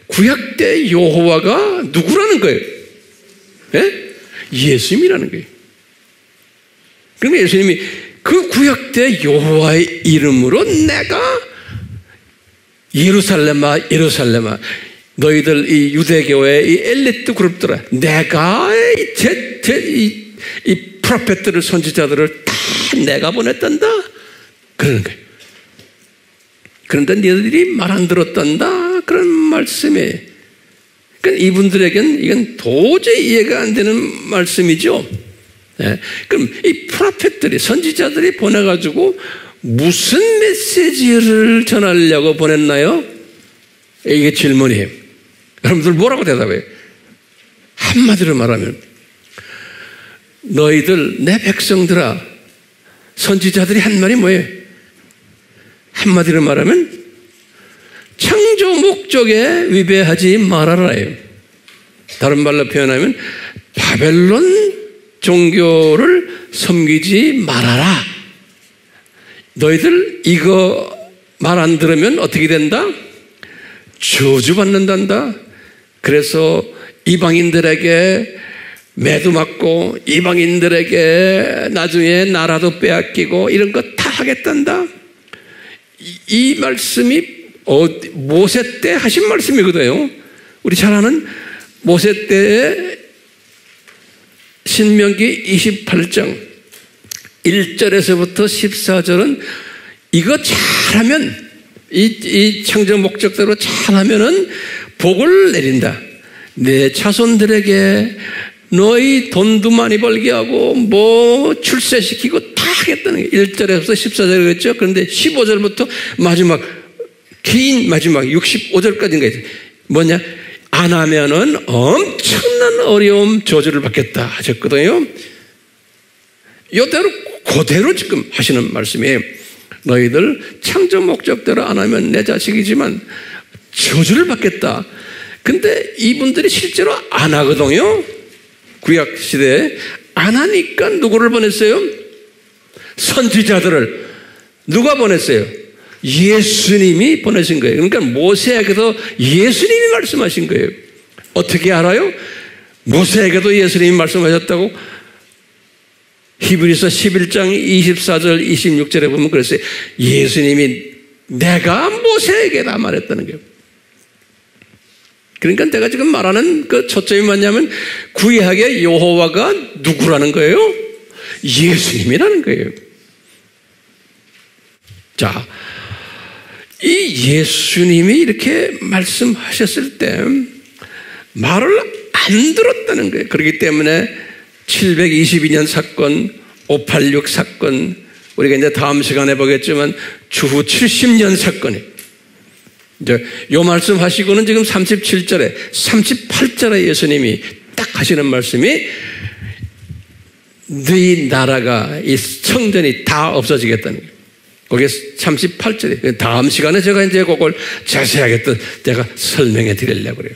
구약 때 여호와가 누구라는 거예요? 예? 예수님이라는 거예요. 그러니까 예수님이 그 구약 때 여호와의 이름으로 내가 예루살렘아 예루살렘아 너희들 이 유대교의 이 엘리트 그룹들아 내가 이 프로페트를 선지자들을 다 내가 보냈단다 그러는 거예요. 그런데 너희들이 말 안 들었단다 그런 말씀이에요. 그러니까 이분들에게는 이건 도저히 이해가 안 되는 말씀이죠. 네. 그럼 이 프로페트들이 선지자들이 보내가지고 무슨 메시지를 전하려고 보냈나요? 이게 질문이에요. 여러분들 뭐라고 대답해요? 한마디로 말하면 너희들 내 백성들아 선지자들이 한 말이 뭐예요? 한마디로 말하면 창조 목적에 위배하지 말아라예요. 다른 말로 표현하면 바벨론 종교를 섬기지 말아라. 너희들 이거 말 안 들으면 어떻게 된다? 저주받는단다. 그래서 이방인들에게 매도 맞고 이방인들에게 나중에 나라도 빼앗기고 이런 거 다 하겠단다. 이 말씀이 모세 때 하신 말씀이거든요. 우리 잘 아는 모세 때의 신명기 28장 1절에서부터 14절은 이거 잘하면 이 창조 목적대로 잘하면은 복을 내린다. 내 자손들에게 너희 돈도 많이 벌게 하고 뭐 출세시키고 다 하겠다는 게 1절에서 14절 그랬죠. 그런데 15절부터 마지막 긴 마지막 65절까지인가 있어요. 뭐냐? 안 하면은 엄청난 어려움 저주를 받겠다 하셨거든요. 이대로 그대로 지금 하시는 말씀이에요. 너희들 창조 목적대로 안 하면 내 자식이지만 저주를 받겠다. 근데 이분들이 실제로 안 하거든요. 구약 시대에 안 하니까 누구를 보냈어요? 선지자들을. 누가 보냈어요? 예수님이 보내신 거예요. 그러니까 모세에게도 예수님이 말씀하신 거예요. 어떻게 알아요? 모세에게도 예수님이 말씀하셨다고 히브리서 11장 24절 26절에 보면 그랬어요. 예수님이 내가 모세에게 다 말했다는 거예요. 그러니까 내가 지금 말하는 그 초점이 뭐냐면 구약의 여호와가 누구라는 거예요? 예수님이라는 거예요. 자, 이 예수님이 이렇게 말씀하셨을 때 말을 안 들었다는 거예요. 그렇기 때문에 722년 사건, 586 사건, 우리가 이제 다음 시간에 보겠지만 주후 70년 사건이 이제 요 말씀 하시고는 지금 37절에 38절에 예수님이 딱 하시는 말씀이 네 나라가 이 성전이 다 없어지겠다는 거예요. 거기에 38절에 다음 시간에 제가 이제 그걸 자세하게 또 제가 설명해 드리려고 그래요.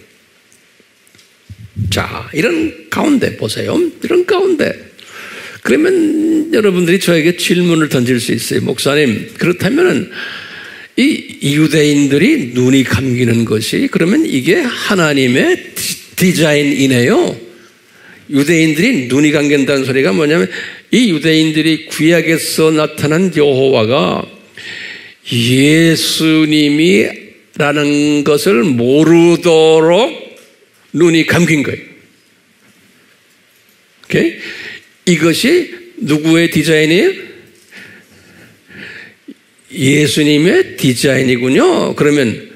자, 이런 가운데 보세요. 이런 가운데 그러면 여러분들이 저에게 질문을 던질 수 있어요. 목사님, 그렇다면 이 유대인들이 눈이 감기는 것이 그러면 이게 하나님의 디자인이네요. 유대인들이 눈이 감긴다는 소리가 뭐냐면 이 유대인들이 구약에서 나타난 여호와가 예수님이라는 것을 모르도록 눈이 감긴 거예요. 오케이? 이것이 누구의 디자인이에요? 예수님의 디자인이군요. 그러면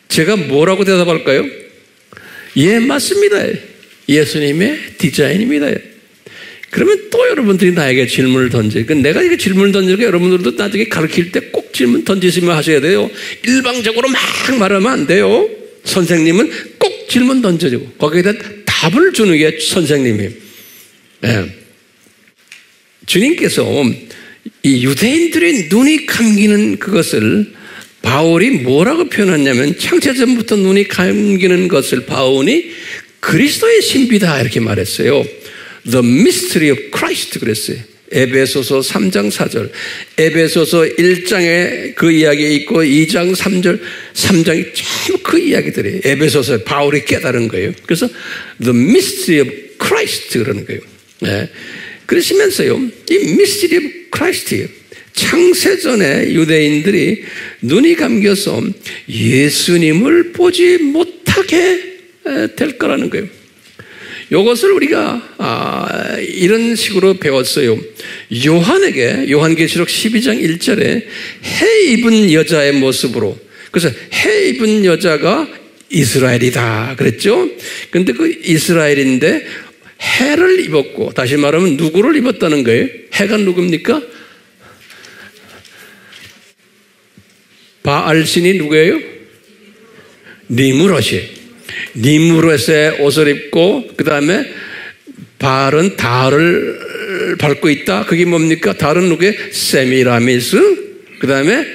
제가 뭐라고 대답할까요? 예, 맞습니다. 예수님의 디자인입니다. 그러면 또 여러분들이 나에게 질문을 던져요. 내가 이렇게 질문을 던지니까 여러분들도 나중에 가르칠 때 꼭 질문 던지시면 하셔야 돼요. 일방적으로 막 말하면 안 돼요. 선생님은 꼭 질문 던져주고 거기에 대한 답을 주는 게 선생님이에요. 네. 주님께서 이 유대인들의 눈이 감기는 그것을 바울이 뭐라고 표현했냐면 창세전부터 눈이 감기는 것을 바울이 그리스도의 신비다 이렇게 말했어요. The mystery of Christ 그랬어요. 에베소서 3장 4절, 에베소서 1장에 그 이야기 있고 2장 3절, 3장이 전부 그 이야기들이에요. 에베소서 바울이 깨달은 거예요. 그래서 The mystery of Christ 그러는 거예요. 네. 그러시면서요, 이 mystery of Christ, 창세전에 유대인들이 눈이 감겨서 예수님을 보지 못하게 될 거라는 거예요. 이것을 우리가 이런 식으로 배웠어요. 요한계시록 12장 1절에 해 입은 여자의 모습으로, 그래서 해 입은 여자가 이스라엘이다 그랬죠. 그런데 그 이스라엘인데 해를 입었고, 다시 말하면 누구를 입었다는 거예요? 해가 누굽니까? 바알신이 누구예요? 니므롯이에요. 니므롯의 옷을 입고 그 다음에 바알은 달을 밟고 있다. 그게 뭡니까? 달은 누구예요? 세미라미스. 그 다음에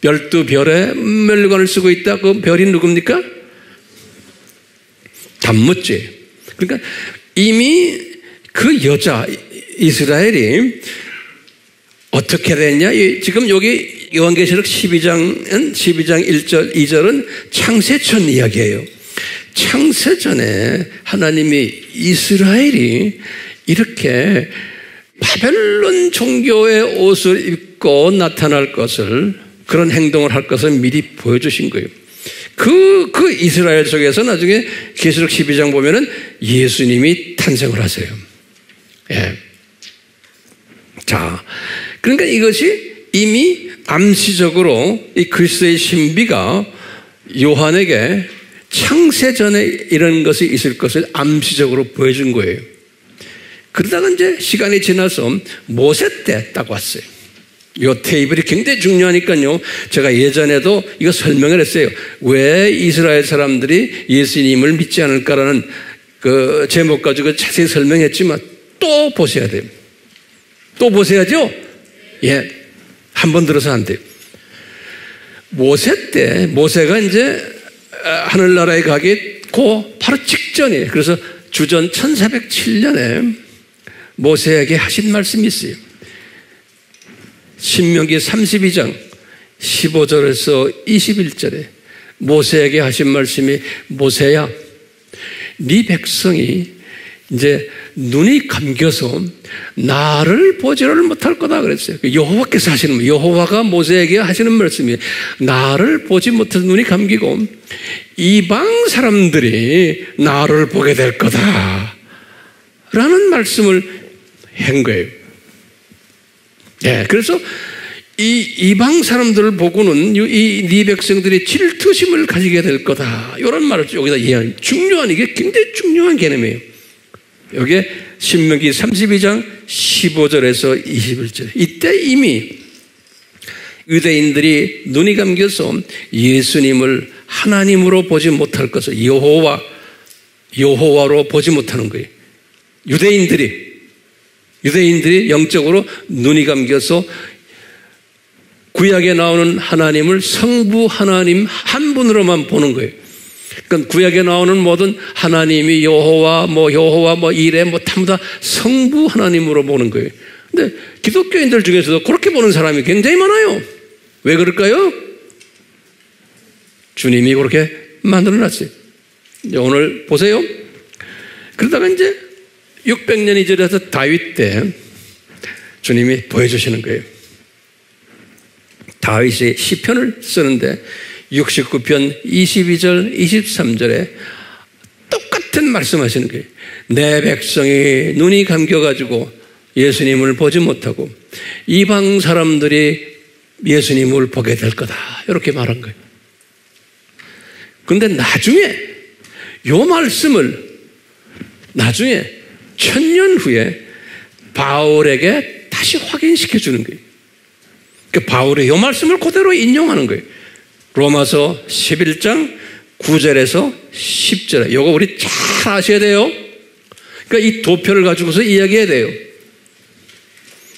12별의 멸관을 쓰고 있다. 그 별이 누굽니까? 담무지. 그러니까 이미 그 여자 이스라엘이 어떻게 됐냐? 지금 여기 요한계시록 12장 1절 2절은 창세전 이야기예요. 창세전에 하나님이 이스라엘이 이렇게 바벨론 종교의 옷을 입고 나타날 것을, 그런 행동을 할 것을 미리 보여주신 거예요. 그 이스라엘 속에서 나중에 계시록 12장 보면은 예수님이 탄생을 하세요. 예. 자, 그러니까 이것이 이미 암시적으로 이 그리스도의 신비가 요한에게 창세전에 이런 것이 있을 것을 암시적으로 보여준 거예요. 그러다가 이제 시간이 지나서 모세 때 딱 왔어요. 이 테이블이 굉장히 중요하니까요. 제가 예전에도 이거 설명을 했어요. 왜 이스라엘 사람들이 예수님을 믿지 않을까라는 그 제목 가지고 자세히 설명했지만 또 보셔야 돼요. 또 보셔야죠? 예. 한 번 들어서 안 돼요. 모세 때, 모세가 이제 하늘나라에 가기 바로 직전이에요. 그래서 주전 1407년에 모세에게 하신 말씀이 있어요. 신명기 32장 15절에서 21절에 모세에게 하신 말씀이, 모세야, 네 백성이 이제 눈이 감겨서 나를 보지를 못할 거다 그랬어요. 여호와께서 하시는, 여호와가 모세에게 하시는 말씀이 나를 보지 못해서 눈이 감기고 이방 사람들이 나를 보게 될 거다 라는 말씀을 한 거예요. 네, 그래서 이 이방 사람들을 보고는 네 백성들이 질투심을 가지게 될 거다 이런 말을 여기다 이해하는, 중요한, 이게 굉장히 중요한 개념이에요. 여기에 신명기 32장 15절에서 21절, 이때 이미 유대인들이 눈이 감겨서 예수님을 하나님으로 보지 못할 것을 여호와로 보지 못하는 거예요. 유대인들이 영적으로 눈이 감겨서 구약에 나오는 하나님을 성부 하나님 한 분으로만 보는 거예요. 그러니까 구약에 나오는 모든 하나님이 여호와 이래 전부 다 성부 하나님으로 보는 거예요. 근데 기독교인들 중에서도 그렇게 보는 사람이 굉장히 많아요. 왜 그럴까요? 주님이 그렇게 만들어놨어요. 오늘 보세요. 그러다가 이제 600년 이전에서 다윗 때 주님이 보여주시는 거예요. 다윗이 시편을 쓰는데 69편 22절 23절에 똑같은 말씀하시는 거예요. 내 백성이 눈이 감겨가지고 예수님을 보지 못하고 이방 사람들이 예수님을 보게 될 거다 이렇게 말한 거예요. 그런데 나중에 이 말씀을 나중에 1000년 후에 바울에게 다시 확인시켜 주는 거예요. 그러니까 바울의 이 말씀을 그대로 인용하는 거예요. 로마서 11장 9절에서 10절에. 이거 우리 잘 아셔야 돼요. 그러니까 이 도표를 가지고서 이야기해야 돼요.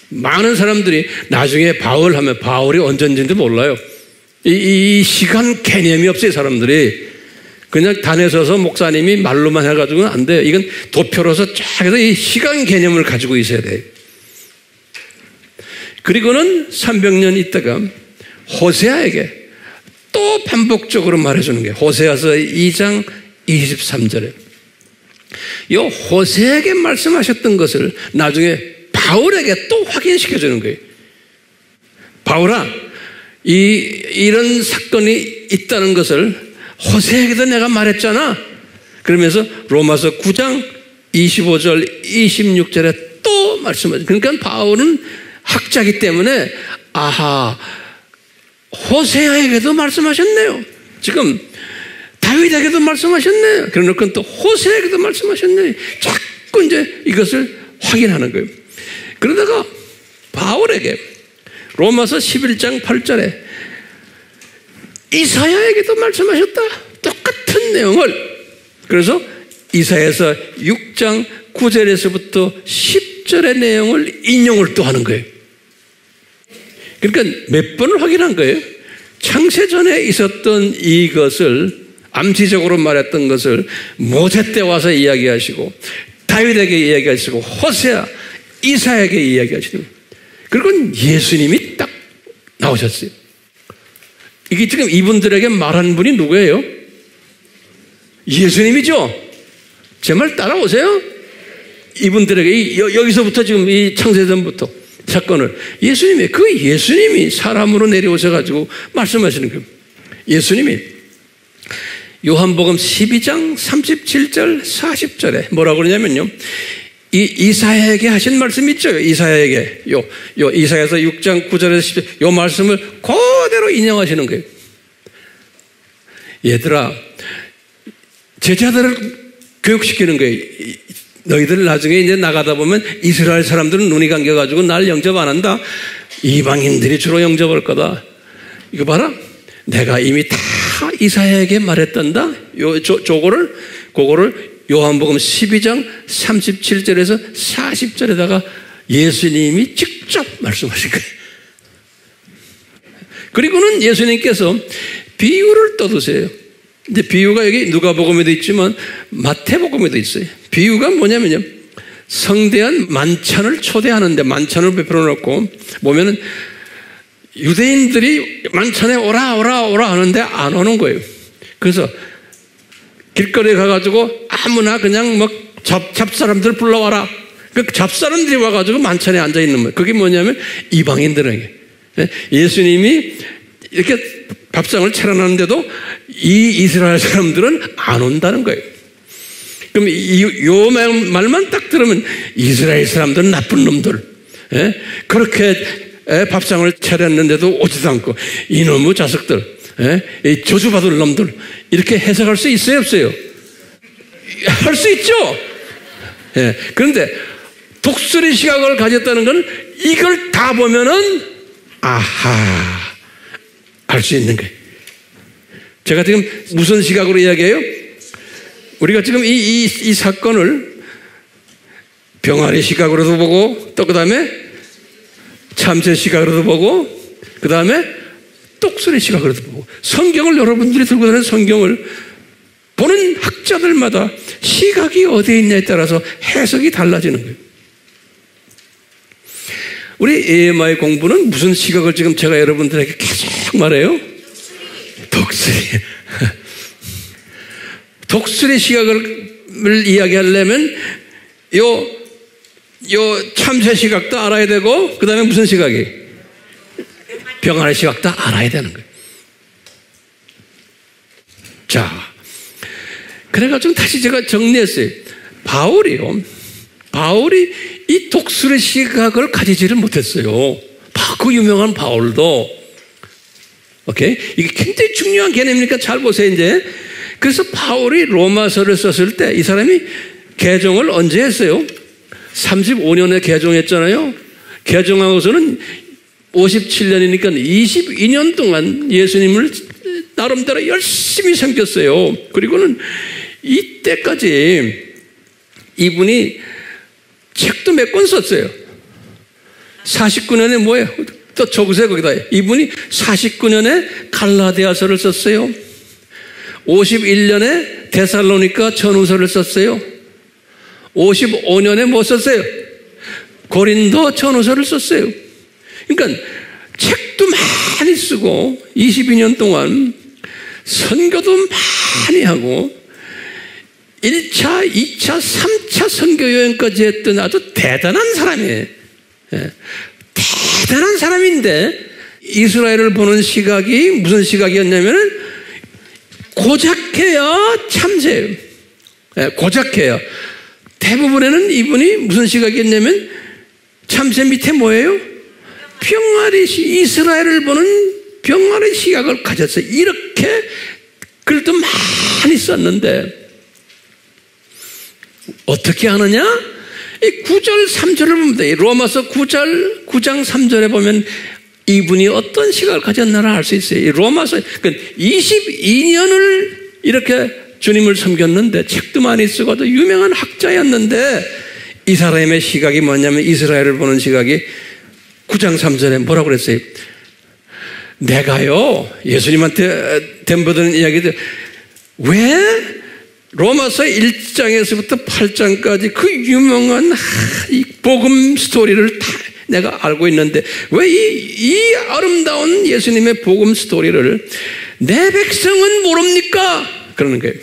많은 사람들이 나중에 바울 하면 바울이 언제인지도 몰라요. 이 시간 개념이 없어요, 사람들이. 그냥 단에 서서 목사님이 말로만 해가지고는 안 돼요. 이건 도표로서 쫙 해서 이 시간 개념을 가지고 있어야 돼요. 그리고는 300년 있다가 호세아에게 또 반복적으로 말해주는 게 호세아서 2장 23절에 이 호세아에게 말씀하셨던 것을 나중에 바울에게 또 확인시켜주는 거예요. 바울아, 이런 사건이 있다는 것을 호세아에게도 내가 말했잖아. 그러면서 로마서 9장 25절 26절에 또 말씀하죠. 그러니까 바울은 학자이기 때문에 호세아에게도 말씀하셨네요. 지금 다윗에게도 말씀하셨네요. 그러니까 또 호세아에게도 말씀하셨네요. 자꾸 이제 이것을 확인하는 거예요. 그러다가 바울에게 로마서 11장 8절에 이사야에게도 말씀하셨다. 똑같은 내용을. 그래서 이사야에서 6장 9절에서부터 10절의 내용을 인용을 또 하는 거예요. 그러니까 몇 번을 확인한 거예요. 창세전에 있었던 이것을 암시적으로 말했던 것을 모세 때 와서 이야기하시고 다윗에게 이야기하시고 호세아, 이사야에게 이야기하시는 거예요. 그리고 예수님이 딱 나오셨어요. 이게 지금 이분들에게 말한 분이 누구예요? 예수님이죠? 제 말 따라오세요? 이분들에게 여기서부터 지금 이 창세전부터 사건을 예수님이 사람으로 내려오셔가지고 말씀하시는 거예요. 예수님이 요한복음 12장 37절 40절에 뭐라고 그러냐면요. 이사야에게 하신 말씀 있죠? 이사야에게. 이사야에서 6장 9절에서 10절, 요 말씀을 그대로 인용하시는 거예요. 얘들아, 제자들을 교육시키는 거예요. 너희들 나중에 이제 나가다 보면 이스라엘 사람들은 눈이 감겨가지고 날 영접 안 한다. 이방인들이 주로 영접할 거다. 이거 봐라. 내가 이미 다 이사야에게 말했단다. 그거를 요한복음 12장 37절에서 40절에다가 예수님이 직접 말씀하신 거예요. 그리고는 예수님께서 비유를 떠드세요. 이제 비유가 여기 누가복음에도 있지만 마태복음에도 있어요. 비유가 뭐냐면요. 성대한 만찬을 초대하는데 만찬을 베풀어 놓고 보면은 유대인들이 만찬에 오라 하는데 안 오는 거예요. 그래서 길거리에 가가지고 아무나 그냥 막 잡사람들 불러와라. 그 잡사람들이 와가지고 만찬에 앉아있는 거예요. 그게 뭐냐면 이방인들에게. 예수님이 이렇게 밥상을 차려놨는데도 이 이스라엘 사람들은 안 온다는 거예요. 그럼 요 말만 딱 들으면 이스라엘 사람들은 나쁜 놈들. 그렇게 밥상을 차렸는데도 오지도 않고 이놈의 자식들, 이 저주받을 놈들, 이렇게 해석할 수 있어요, 없어요? 할 수 있죠. 그런데 독수리 시각을 가졌다는 건 이걸 다 보면은 아하 알 수 있는 거예요. 제가 지금 무슨 시각으로 이야기해요? 우리가 지금 이 사건을 병아리 시각으로도 보고, 또 그 다음에 참새 시각으로도 보고, 그 다음에 똑소리 시각으로도 보고, 성경을 여러분들이 들고 다니는 성경을 보는 학자들마다 시각이 어디에 있냐에 따라서 해석이 달라지는 거예요. 우리 AMI 공부는 무슨 시각을 지금 제가 여러분들에게 계속 말해요? 독수리. 독수리 시각을 이야기하려면 요 참새 시각도 알아야 되고, 그 다음에 무슨 시각이? 병아리 시각도 알아야 되는 거예요. 자, 그래가지고 다시 제가 정리했어요. 바울이 이 독수리 시각을 가지지를 못했어요. 그 유명한 바울도. 오케이? 이게 굉장히 중요한 개념이니까 잘 보세요, 이제. 그래서 바울이 로마서를 썼을 때 이 사람이 개종을 언제 했어요? 35년에 개종했잖아요. 개종하고서는 57년이니까 22년 동안 예수님을 나름대로 열심히 섬겼어요. 그리고는 이때까지 이분이 책도 몇 권 썼어요. 49년에 뭐예요? 또 적으세요, 거기다. 이분이 49년에 갈라디아서를 썼어요. 51년에 데살로니가 전후서를 썼어요. 55년에 뭐 썼어요? 고린도 전후서를 썼어요. 그러니까 책도 많이 쓰고 22년 동안 선교도 많이 하고 1차, 2차, 3차 선교 여행까지 했던 아주 대단한 사람이에요. 대단한 사람인데 이스라엘을 보는 시각이 무슨 시각이었냐면은 고작해야 참새예요. 고작해야. 대부분에는 이분이 무슨 시각이었냐면 참새 밑에 뭐예요? 병아리 이스라엘을 보는 병아리 시각을 가졌어요. 이렇게 글도 많이 썼는데 어떻게 하느냐? 이 9절 3절을 보면 돼. 로마서 9장 3절에 보면 이분이 어떤 시각을 가졌나를 알 수 있어요. 이 로마서 22년을 이렇게 주님을 섬겼는데 책도 많이 쓰고 또 유명한 학자였는데 이 사람의 시각이 뭐냐면 이스라엘을 보는 시각이 9장 3절에 뭐라고 그랬어요? 내가요 예수님한테 덤벼드는 이야기들 왜 로마서 1장에서부터 8장까지 그 유명한 이 복음 스토리를 다 내가 알고 있는데 왜 이 아름다운 예수님의 복음 스토리를 내 백성은 모릅니까? 그러는 거예요.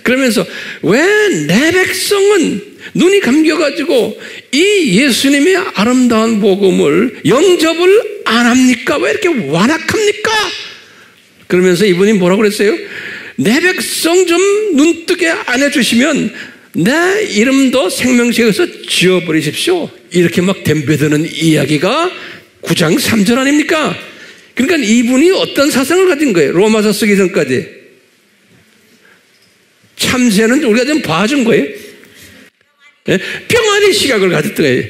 그러면서 왜 내 백성은 눈이 감겨가지고 이 예수님의 아름다운 복음을 영접을 안 합니까? 왜 이렇게 완악합니까? 그러면서 이분이 뭐라고 그랬어요? 내 백성 좀 눈뜨게 안 해주시면 내 이름도 생명책에서 지워버리십시오. 이렇게 막 덤벼드는 이야기가 9장 3절 아닙니까? 그러니까 이분이 어떤 사상을 가진 거예요? 로마서 쓰기 전까지. 참새는 우리가 좀 봐준 거예요. 병아리 시각을 가졌던 거예요.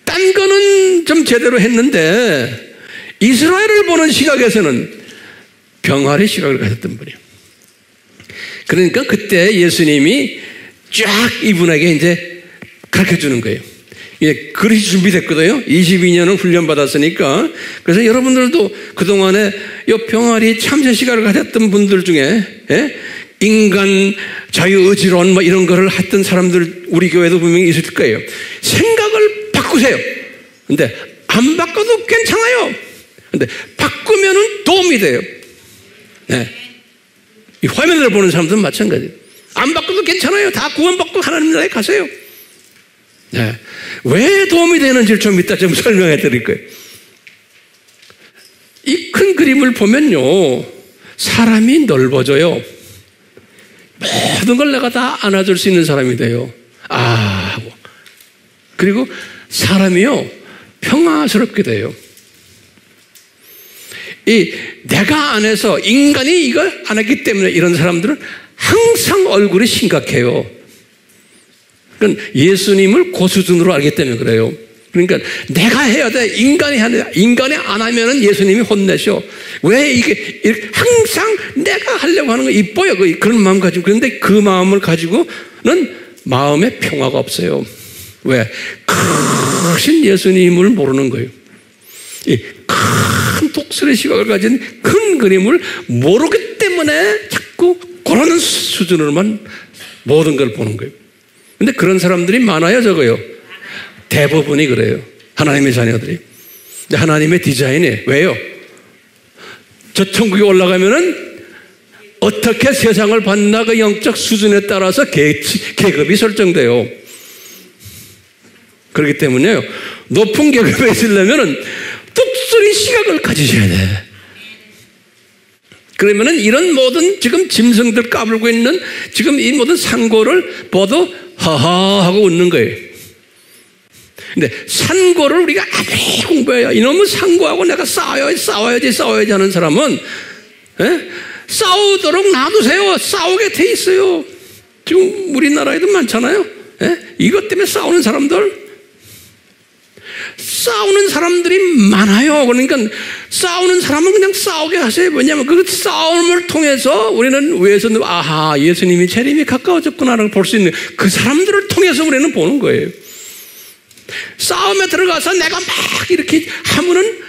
딴 거는 좀 제대로 했는데 이스라엘을 보는 시각에서는 병아리 시각을 가졌던 분이에요. 그러니까 그때 예수님이 쫙 이분에게 이제 가르쳐 주는 거예요. 예, 그릇이 준비됐거든요. 22년을 훈련받았으니까. 그래서 여러분들도 그동안에 이 병아리 참새 시각을 가졌던 분들 중에 인간 자유의지론 뭐 이런 거를 했던 사람들 우리 교회도 분명히 있을 거예요. 생각을 바꾸세요. 근데 안 바꿔도 괜찮아요. 근데 바꾸면은 도움이 돼요. 이 화면을 보는 사람들은 마찬가지예요. 안 바꿔도 괜찮아요. 다 구원받고 하나님 나라에 가세요. 네. 왜 도움이 되는지를 좀 이따 좀 설명해 드릴 거예요. 이 큰 그림을 보면요, 사람이 넓어져요. 모든 걸 내가 다 안아줄 수 있는 사람이 돼요. 하고. 그리고 사람이요, 평화스럽게 돼요. 이 내가 안에서 인간이 이걸 안 했기 때문에 이런 사람들은 항상 얼굴이 심각해요. 그러니까 예수님을 고수준으로 알기 때문에 그래요. 그러니까 내가 해야 돼. 인간이 해야 돼. 인간이 안 하면은 예수님이 혼내셔. 왜 이게 항상 내가 하려고 하는 거 이뻐요. 그런 마음 가지고. 그런데 그 마음을 가지고는 마음에 평화가 없어요. 왜? 크신 예수님을 모르는 거예요. 이 큰 독수리 시각을 가진 큰 그림을 모르기 때문에 자꾸 그런 수준으로만 모든 걸 보는 거예요. 근데 그런 사람들이 많아요, 적어요? 대부분이 그래요. 하나님의 자녀들이. 근데 하나님의 디자인이 왜요? 저 천국에 올라가면은 어떻게 세상을 봤나 그 영적 수준에 따라서 계급이 설정돼요. 그렇기 때문에요, 높은 계급에 있으려면은 독수리 시각을 가지셔야 돼. 그러면은 이런 모든 지금 짐승들 까불고 있는 지금 이 모든 상고를 봐도 하하 하고 웃는 거예요. 근데 상고를 우리가 아무리 공부해야 이놈은 상고하고 내가 싸워야지 하는 사람은 싸우도록 놔두세요. 싸우게 돼 있어요. 지금 우리나라에도 많잖아요. 이것 때문에 싸우는 사람들이 많아요. 그러니까 싸우는 사람은 그냥 싸우게 하세요. 왜냐하면 그 싸움을 통해서 우리는 위에서 아하, 예수님이 재림이 가까워졌구나를 볼 수 있는 그 사람들을 통해서 우리는 보는 거예요. 싸움에 들어가서 내가 막 이렇게 하면은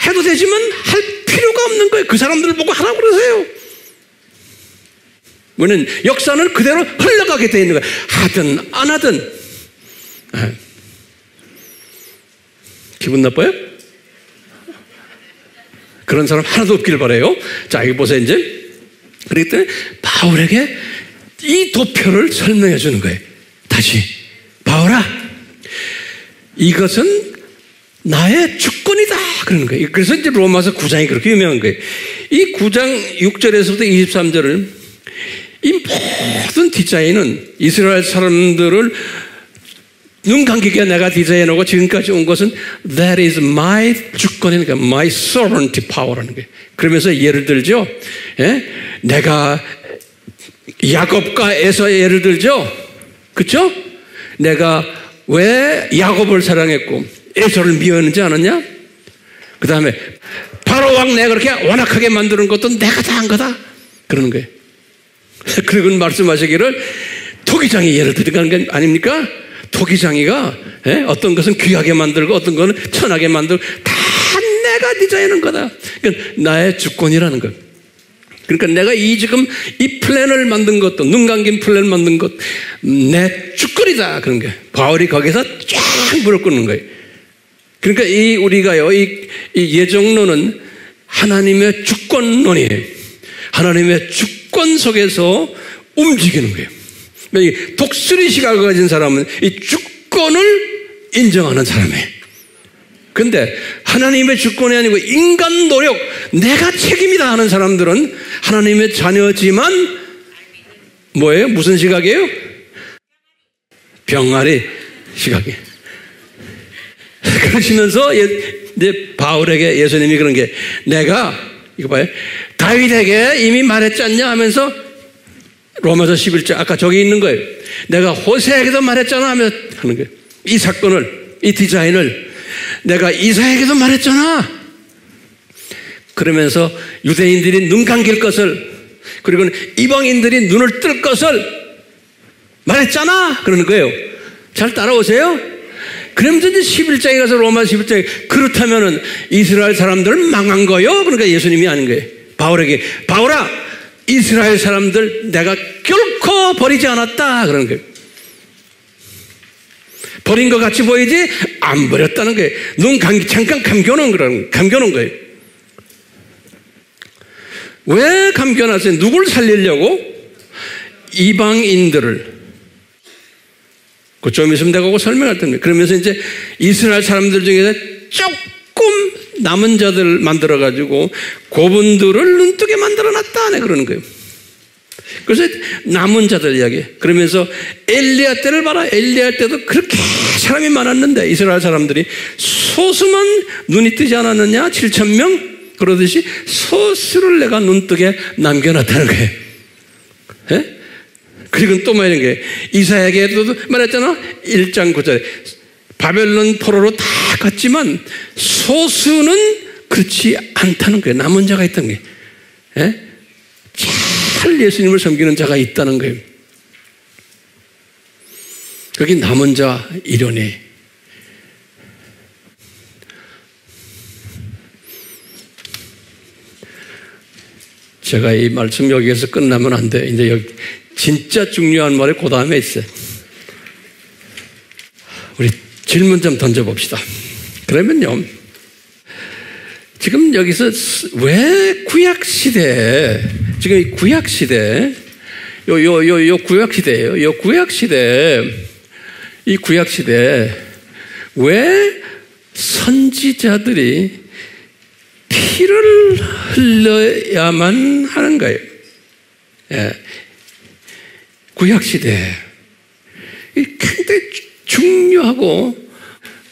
해도 되지만 할 필요가 없는 거예요. 그 사람들을 보고 하라고 그러세요. 왜냐면 역사는 그대로 흘러가게 돼 있는 거예요. 하든 안 하든. 기분 나빠요? 그런 사람 하나도 없길 바라요. 자, 여기 보세요, 이제. 그렇기 때문에 바울에게 이 도표를 설명해 주는 거예요. 다시. 바울아, 이것은 나의 주권이다. 그러는 거예요. 그래서 이제 로마서 9장이 그렇게 유명한 거예요. 이 9장 6절에서부터 23절을 이 모든 디자인은 이스라엘 사람들을 눈 감기게 내가 디자인하고 지금까지 온 것은 that is my 주권이니까 my sovereignty power라는 거예요. 그러면서 예를 들죠. 내가 야곱과 에서의 예를 들죠. 그렇죠? 내가 왜 야곱을 사랑했고 에서를 미워했는지 아느냐? 그 다음에 바로 왕 내가 그렇게 완악하게 만드는 것도 내가 다 한 거다. 그러는 거예요. 그리고 말씀하시기를 토기장이 예를 들어가는 게 아닙니까? 토기장이가 어떤 것은 귀하게 만들고 어떤 것은 천하게 만들고 다 내가 디자인한 거다. 그러니까 나의 주권이라는 것. 그러니까 내가 지금 이 플랜을 만든 것도 눈 감긴 플랜을 만든 것 내 주권이다. 그런 게 바울이 거기서 쫙 무릎 꿇는 거예요. 그러니까 우리가요 이 예정론은 하나님의 주권론이에요. 하나님의 주권 속에서 움직이는 거예요. 이 독수리 시각을 가진 사람은 이 주권을 인정하는 사람이에요. 그런데 하나님의 주권이 아니고 인간 노력, 내가 책임이다 하는 사람들은 하나님의 자녀지만 뭐예요? 무슨 시각이에요? 병아리 시각이에요. 그러시면서 이제 바울에게 예수님이 그런 게 내가 이거 봐요. 다윗에게 이미 말했지 않냐 하면서 로마서 11장 아까 저기 있는 거예요. 내가 호세에게도 말했잖아 하면서 하는 거예요. 이 사건을, 이 디자인을 내가 이사에게도 말했잖아. 그러면서 유대인들이 눈 감길 것을 그리고 이방인들이 눈을 뜰 것을 말했잖아. 그러는 거예요. 잘 따라오세요. 그러면서 이제 11장에 가서 로마 11장에 그렇다면은 이스라엘 사람들은 망한 거요. 그러니까 예수님이 아닌 거예요. 바울에게 바울아 이스라엘 사람들 내가 결코 버리지 않았다. 그러는 거예요. 버린 것 같이 보이지 안 버렸다는 거예요. 눈 잠깐 감겨놓은 거예요. 왜 감겨놨어요? 누굴 살리려고? 이방인들을, 좀 있으면 내가 그거 설명할 텐데, 그러면서 이제 이스라엘 사람들 중에서 조금 남은 자들을 만들어가지고 그분들을 눈뜨게 만들어놨다, 그러는 거예요. 그래서 남은 자들 이야기. 그러면서 엘리야 때를 봐라. 엘리야 때도 그렇게 사람이 많았는데 이스라엘 사람들이 소수만 눈이 뜨지 않았느냐? 7,000명? 그러듯이 소수를 내가 눈뜨게 남겨놨다는 거예요. 예? 그리고 또 말하는 게 이사야에게도 말했잖아. 1장 9절에 바벨론 포로로 다 갔지만 소수는 그렇지 않다는 거예요. 남은 자가 있다는 거예요. 예? 잘 예수님을 섬기는 자가 있다는 거예요. 여기 남은 자 이론이 제가 이 말씀 여기에서 끝나면 안 돼. 이제 여기 진짜 중요한 말이 그 다음에 있어요. 우리 질문 좀 던져봅시다. 그러면요, 지금 여기서 왜 구약시대에, 지금 이 구약시대에, 요 구약시대예요. 요 구약시대에, 이 구약시대에 왜 선지자들이 피를 흘려야만 하는 거예요? 예. 구약시대에. 굉장히 중요하고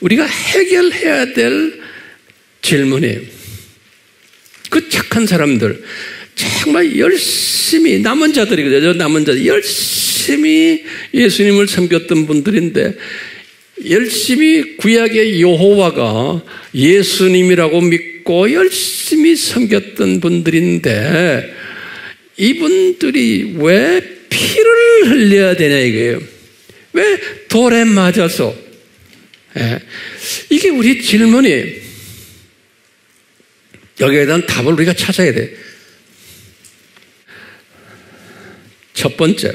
우리가 해결해야 될 질문이에요. 그 착한 사람들, 정말 열심히, 남은 자들이거든요. 남은 자들, 열심히 예수님을 섬겼던 분들인데, 열심히 구약의 여호와가 예수님이라고 믿고 열심히 섬겼던 분들인데, 이분들이 왜 피를 흘려야 되냐 이거예요. 왜 돌에 맞아서? 예. 이게 우리 질문이에요. 여기에 대한 답을 우리가 찾아야 돼. 첫 번째요.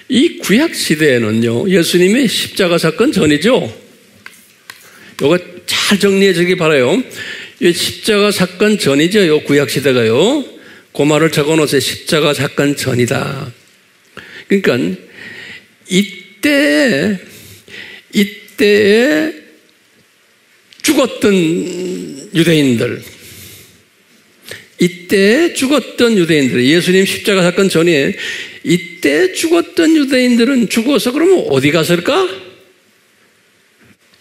이 구약 시대에는요, 예수님의 십자가 사건 전이죠. 이거 잘 정리해 주기 바라요. 이 십자가 사건 전이죠. 요 구약 시대가요. 그 말을 적어 놓으세요. 십자가 사건 전이다. 그러니까 이때에 죽었던 유대인들, 이때 죽었던 유대인들, 예수님 십자가 사건 전에 이때 죽었던 유대인들은 죽어서 그러면 어디 갔을까?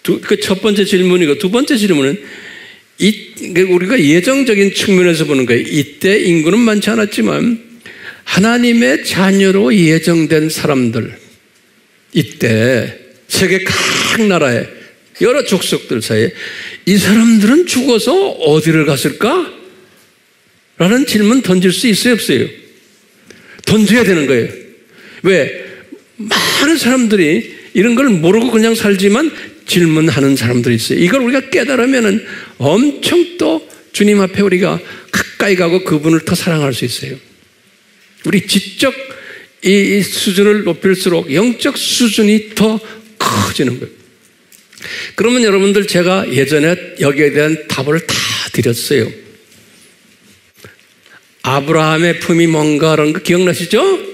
그 첫 번째 질문이고, 두 번째 질문은 우리가 예정적인 측면에서 보는 거예요. 이때 인구는 많지 않았지만 하나님의 자녀로 예정된 사람들, 이때 세계 각 나라에 여러 족속들 사이에 이 사람들은 죽어서 어디를 갔을까? 라는 질문 던질 수 있어요, 없어요? 던져야 되는 거예요. 왜? 많은 사람들이 이런 걸 모르고 그냥 살지만 질문하는 사람들이 있어요. 이걸 우리가 깨달으면 엄청 또 주님 앞에 우리가 가까이 가고 그분을 더 사랑할 수 있어요. 우리 지적 이 수준을 높일수록 영적 수준이 더 커지는 거예요. 그러면 여러분들, 제가 예전에 여기에 대한 답을 다 드렸어요. 아브라함의 품이 뭔가라는 거 기억나시죠?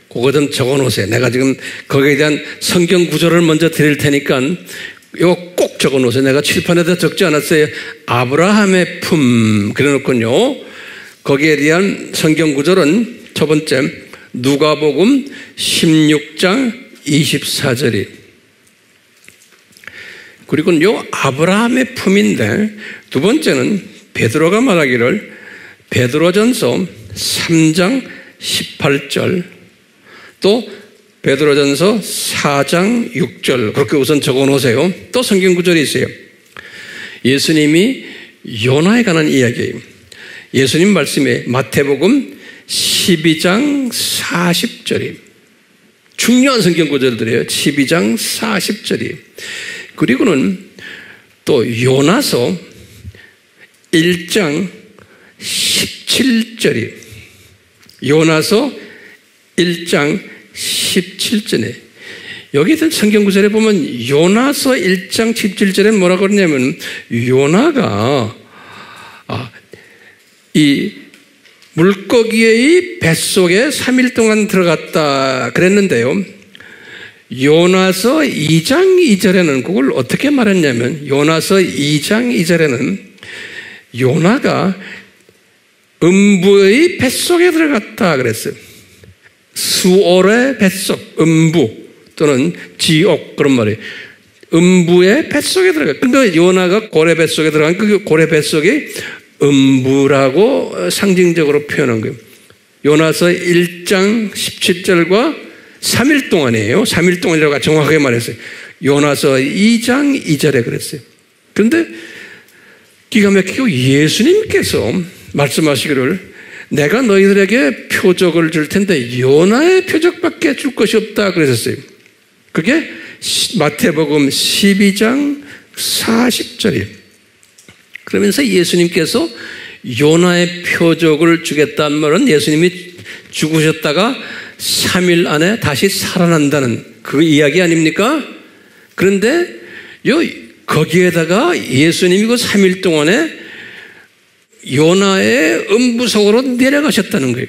그거 좀 적어 놓으세요. 내가 지금 거기에 대한 성경 구절을 먼저 드릴 테니까 이거 꼭 적어 놓으세요. 내가 칠판에다 적지 않았어요. 아브라함의 품 그래 놓군요. 거기에 대한 성경 구절은 첫 번째, 누가복음 16장 24절이. 그리고 요 아브라함의 품인데, 두 번째는 베드로가 말하기를 베드로전서 3장 18절, 또 베드로전서 4장 6절, 그렇게 우선 적어 놓으세요. 또 성경 구절이 있어요. 예수님이 요나에 관한 이야기예요. 예수님 말씀에 마태복음 12장 40절이 중요한 성경 구절들이에요. 12장 40절이. 그리고는 또 요나서 1장 17절이, 요나서 1장 17절에, 여기에 대한 성경 구절에 보면 요나서 1장 17절에 뭐라고 그러냐면, 요나가 이 물고기의 뱃속에 3일 동안 들어갔다 그랬는데요. 요나서 2장 2절에는 그걸 어떻게 말했냐면 요나서 2장 2절에는 요나가 음부의 뱃속에 들어갔다 그랬어요. 수올의 뱃속, 음부 또는 지옥 그런 말이에요. 음부의 뱃속에 들어가. 근데 요나가 고래 뱃속에 들어간 그 고래 뱃속이 음부라고 상징적으로 표현한 거예요. 요나서 1장 17절과 3일 동안이에요. 3일 동안이라고 정확하게 말했어요. 요나서 2장 2절에 그랬어요. 그런데 기가 막히고 예수님께서 말씀하시기를 내가 너희들에게 표적을 줄 텐데 요나의 표적밖에 줄 것이 없다 그러셨어요. 그게 마태복음 12장 40절이에요. 그러면서 예수님께서 요나의 표적을 주겠다는 말은 예수님이 죽으셨다가 3일 안에 다시 살아난다는 그 이야기 아닙니까? 그런데 거기에다가 예수님이 그 3일 동안에 요나의 음부 속으로 내려가셨다는 거예요.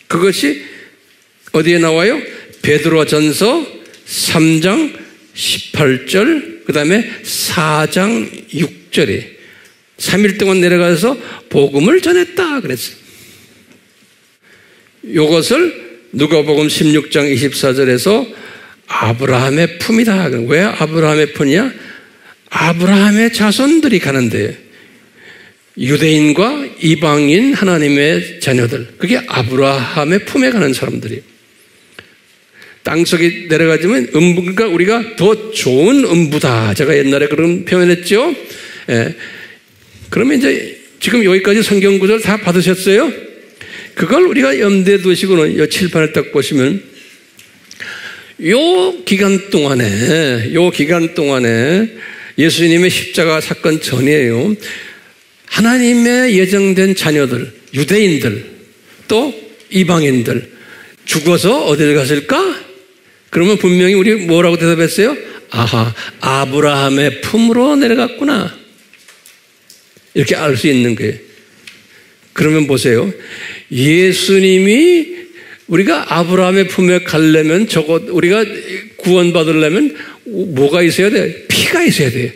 그것이 어디에 나와요? 베드로전서 3장 18절 그 다음에 4장 6절에 3일 동안 내려가서 복음을 전했다 그랬어요. 이것을 누가복음 16장 24절에서 아브라함의 품이다. 왜 아브라함의 품이냐? 아브라함의 자손들이 가는데 유대인과 이방인 하나님의 자녀들 그게 아브라함의 품에 가는 사람들이에요. 땅속에 내려가지면 음부가 우리가 더 좋은 음부다. 제가 옛날에 그런 표현했죠. 예. 그러면 이제 지금 여기까지 성경 구절 다 받으셨어요? 그걸 우리가 염두에 두시고는 이 칠판을 딱 보시면 요 기간 동안에 예수님의 십자가 사건 전이에요. 하나님의 예정된 자녀들, 유대인들, 또 이방인들 죽어서 어디를 갔을까? 그러면 분명히 우리 뭐라고 대답했어요? 아하, 아브라함의 품으로 내려갔구나. 이렇게 알 수 있는 거예요. 그러면 보세요. 예수님이 우리가 아브라함의 품에 가려면 우리가 구원받으려면 뭐가 있어야 돼요? 피가 있어야 돼요.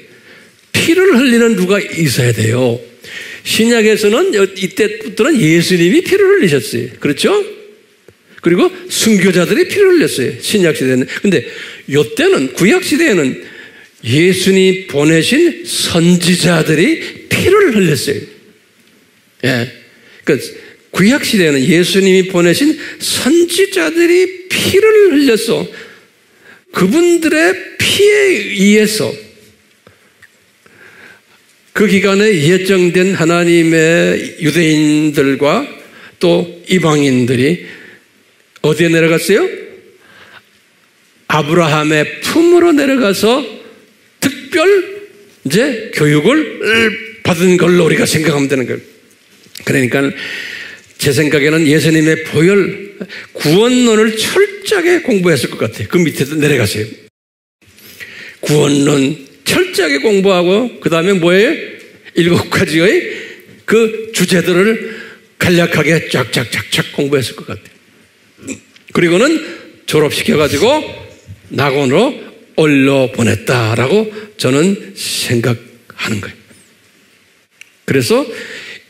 피를 흘리는 누가 있어야 돼요. 신약에서는 이때부터는 예수님이 피를 흘리셨어요. 그렇죠? 그리고 순교자들이 피를 흘렸어요. 신약 시대에는. 근데 이때는 구약 시대에는 예수님이 보내신 선지자들이 피를 흘렸어요. 예. 그러니까 구약 시대에는 예수님이 보내신 선지자들이 피를 흘렸어. 그분들의 피에 의해서 그 기간에 예정된 하나님의 유대인들과 또 이방인들이 어디에 내려갔어요? 아브라함의 품으로 내려가서 특별 이제 교육을 받은 걸로 우리가 생각하면 되는 거예요. 그러니까 제 생각에는 예수님의 보혈 구원론을 철저하게 공부했을 것 같아요. 그 밑에도 내려가세요. 구원론 철저하게 공부하고 그 다음에 뭐예요? 7가지의 그 주제들을 간략하게 쫙쫙쫙쫙 공부했을 것 같아요. 그리고는 졸업시켜가지고 낙원으로 올려보냈다라고 저는 생각하는 거예요. 그래서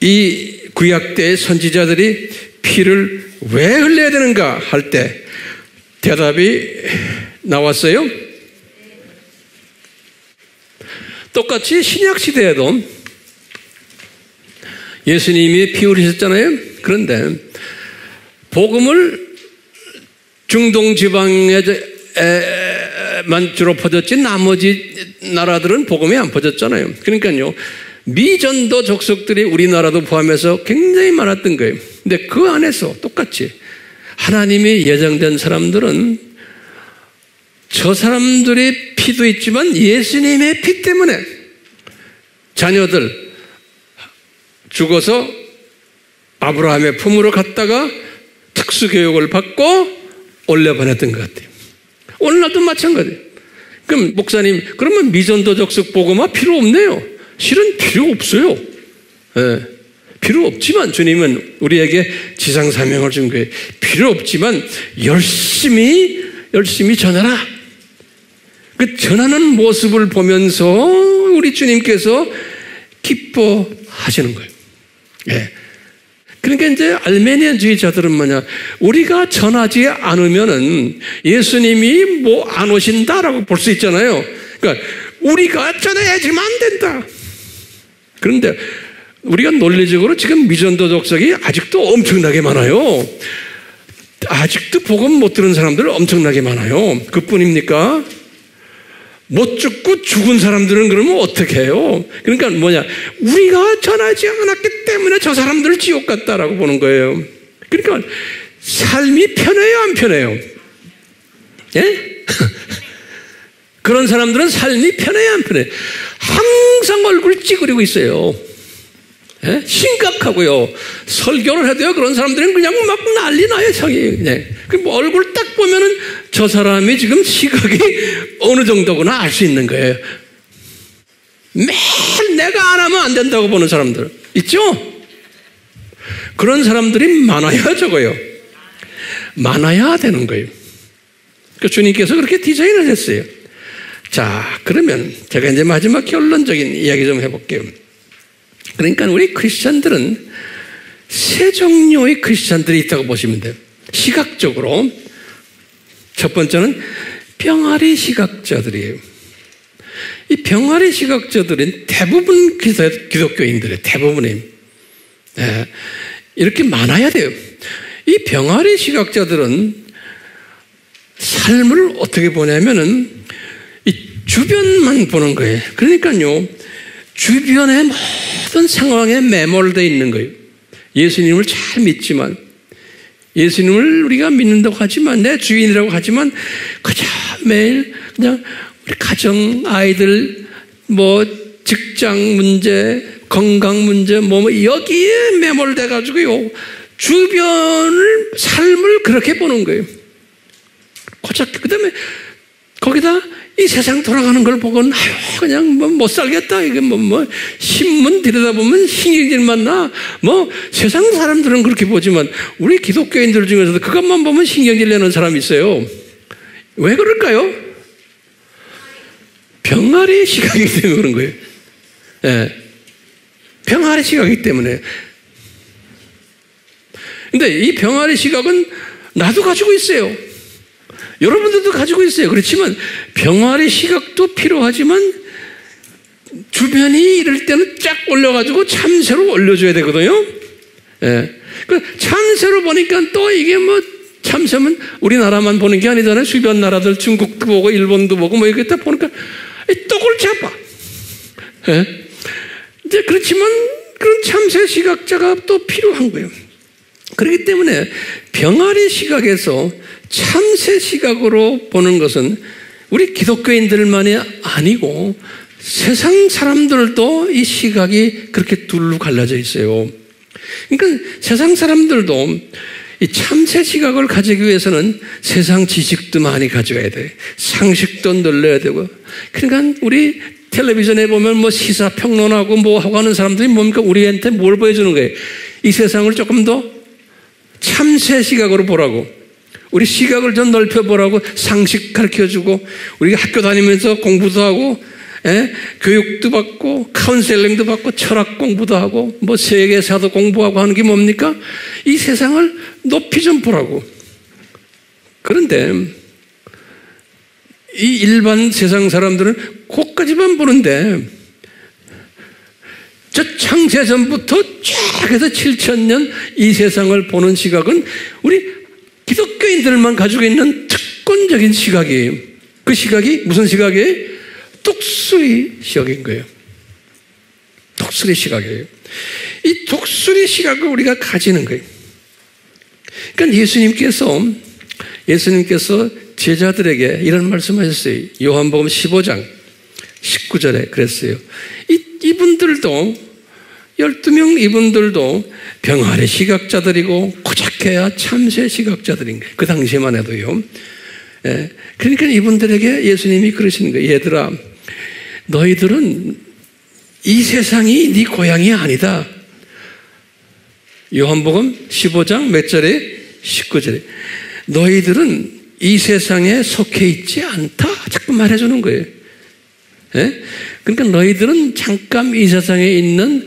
이 구약 때의 선지자들이 피를 왜 흘려야 되는가 할 때 대답이 나왔어요. 똑같이 신약 시대에도 예수님이 피 흘리셨잖아요. 그런데 복음을 중동 지방에만 주로 퍼졌지 나머지 나라들은 복음이 안 퍼졌잖아요. 그러니까요. 미전도 족속들이 우리나라도 포함해서 굉장히 많았던 거예요. 근데 그 안에서 똑같이 하나님이 예정된 사람들은 저 사람들의 피도 있지만 예수님의 피 때문에 자녀들 죽어서 아브라함의 품으로 갔다가 특수교육을 받고 올려보냈던 것 같아요. 오늘날도 마찬가지예요. 그럼 목사님 그러면 미전도 족속 복음화 필요 없네요. 실은 필요 없어요. 네. 필요 없지만 주님은 우리에게 지상 사명을 준 거예요. 필요 없지만 열심히 전하라. 그 전하는 모습을 보면서 우리 주님께서 기뻐하시는 거예요. 예. 그러니까 이제 알메니아주의자들은 뭐냐, 우리가 전하지 않으면은 예수님이 뭐 안 오신다라고 볼 수 있잖아요. 그러니까 우리가 전해야지만 안 된다. 그런데 우리가 논리적으로 지금 미전도 족속이 아직도 엄청나게 많아요. 아직도 복음 못 들은 사람들 엄청나게 많아요. 그뿐입니까? 못 죽고 죽은 사람들은 그러면 어떻게 해요? 그러니까 뭐냐, 우리가 전하지 않았기 때문에 저 사람들 지옥 갔다라고 보는 거예요. 그러니까 삶이 편해요, 안 편해요? 예? 그런 사람들은 삶이 편해요, 안 편해요? 항상 얼굴 찌그리고 있어요. 예? 심각하고요. 설교를 해도요, 그런 사람들은 그냥 막 난리 나요, 성이. 네. 뭐 얼굴 딱 보면은 저 사람이 지금 시각이 어느 정도구나 알 수 있는 거예요. 매일 내가 안 하면 안 된다고 보는 사람들 있죠? 그런 사람들이 많아야 적어요. 많아야 되는 거예요. 그러니까 주님께서 그렇게 디자인을 했어요. 자, 그러면 제가 이제 마지막 결론적인 이야기 좀 해볼게요. 그러니까 우리 크리스찬들은 세 종류의 크리스찬들이 있다고 보시면 돼요. 시각적으로 첫 번째는 병아리 시각자들이에요. 이 병아리 시각자들은 대부분 기독교인들의 대부분이 이렇게 많아야 돼요. 이 병아리 시각자들은 삶을 어떻게 보냐면은 이 주변만 보는 거예요. 그러니까요, 주변의 모든 상황에 매몰되어 있는 거예요. 예수님을 잘 믿지만, 예수님을 우리가 믿는다고 하지만, 내 주인이라고 하지만, 그저 매일 그냥 우리 가정, 아이들, 뭐 직장 문제, 건강 문제, 여기에 매몰돼가지고요, 주변을, 삶을 그렇게 보는 거예요. 그 다음에 거기다 이 세상 돌아가는 걸 보고는 그냥 못 살겠다. 이게 신문 들여다보면 신경질만 나. 세상 사람들은 그렇게 보지만 우리 기독교인들 중에서도 그것만 보면 신경질 내는 사람이 있어요. 왜 그럴까요? 병아리 시각이기 때문에 그런 거예요. 예. 병아리 시각이기 때문에. 근데 이 병아리 시각은 나도 가지고 있어요. 여러분들도 가지고 있어요. 그렇지만 병아리 시각도 필요하지만 주변이 이럴 때는 쫙 올려가지고 참새로 올려줘야 되거든요. 예. 참새로 보니까 또 이게 참새면 우리나라만 보는 게 아니잖아요. 주변 나라들 중국도 보고 일본도 보고 이렇게 딱 보니까 또 골치 아파. 예. 이제 그렇지만 그런 참새 시각자가 또 필요한 거예요. 그렇기 때문에 병아리 시각에서 참새 시각으로 보는 것은 우리 기독교인들만이 아니고 세상 사람들도 이 시각이 그렇게 둘로 갈라져 있어요. 그러니까 세상 사람들도 이 참새 시각을 가지기 위해서는 세상 지식도 많이 가져가야 돼. 상식도 늘려야 되고. 그러니까 우리 텔레비전에 보면 시사 평론하고 하고 하는 사람들이 뭡니까? 우리한테 뭘 보여주는 거예요? 이 세상을 조금 더 참새 시각으로 보라고. 우리 시각을 좀 넓혀보라고 상식 가르쳐주고, 우리가 학교 다니면서 공부도 하고, 교육도 받고, 카운셀링도 받고, 철학 공부도 하고, 세계사도 공부하고 하는 게 뭡니까? 이 세상을 높이 좀 보라고. 그런데 이 일반 세상 사람들은 그것까지만 보는데, 저 창세전부터 쫙 해서 7,000년 이 세상을 보는 시각은 우리 기독교인들만 가지고 있는 특권적인 시각이에요. 그 시각이 무슨 시각이에요? 독수리 시각인 거예요. 독수리 시각이에요. 이 독수리 시각을 우리가 가지는 거예요. 그러니까 예수님께서 제자들에게 이런 말씀하셨어요. 요한복음 15장 19절에 그랬어요. 이분들도 12명 이분들도 병아리 시각자들이고 고작해야 참새 시각자들인 거예요. 그 당시에만 해도요. 예. 그러니까 이분들에게 예수님이 그러시는 거예요. 얘들아, 너희들은 이 세상이 네 고향이 아니다. 요한복음 15장 몇 절에? 19절에. 너희들은 이 세상에 속해 있지 않다. 자꾸 말해주는 거예요. 예? 그러니까 너희들은 잠깐 이 세상에 있는,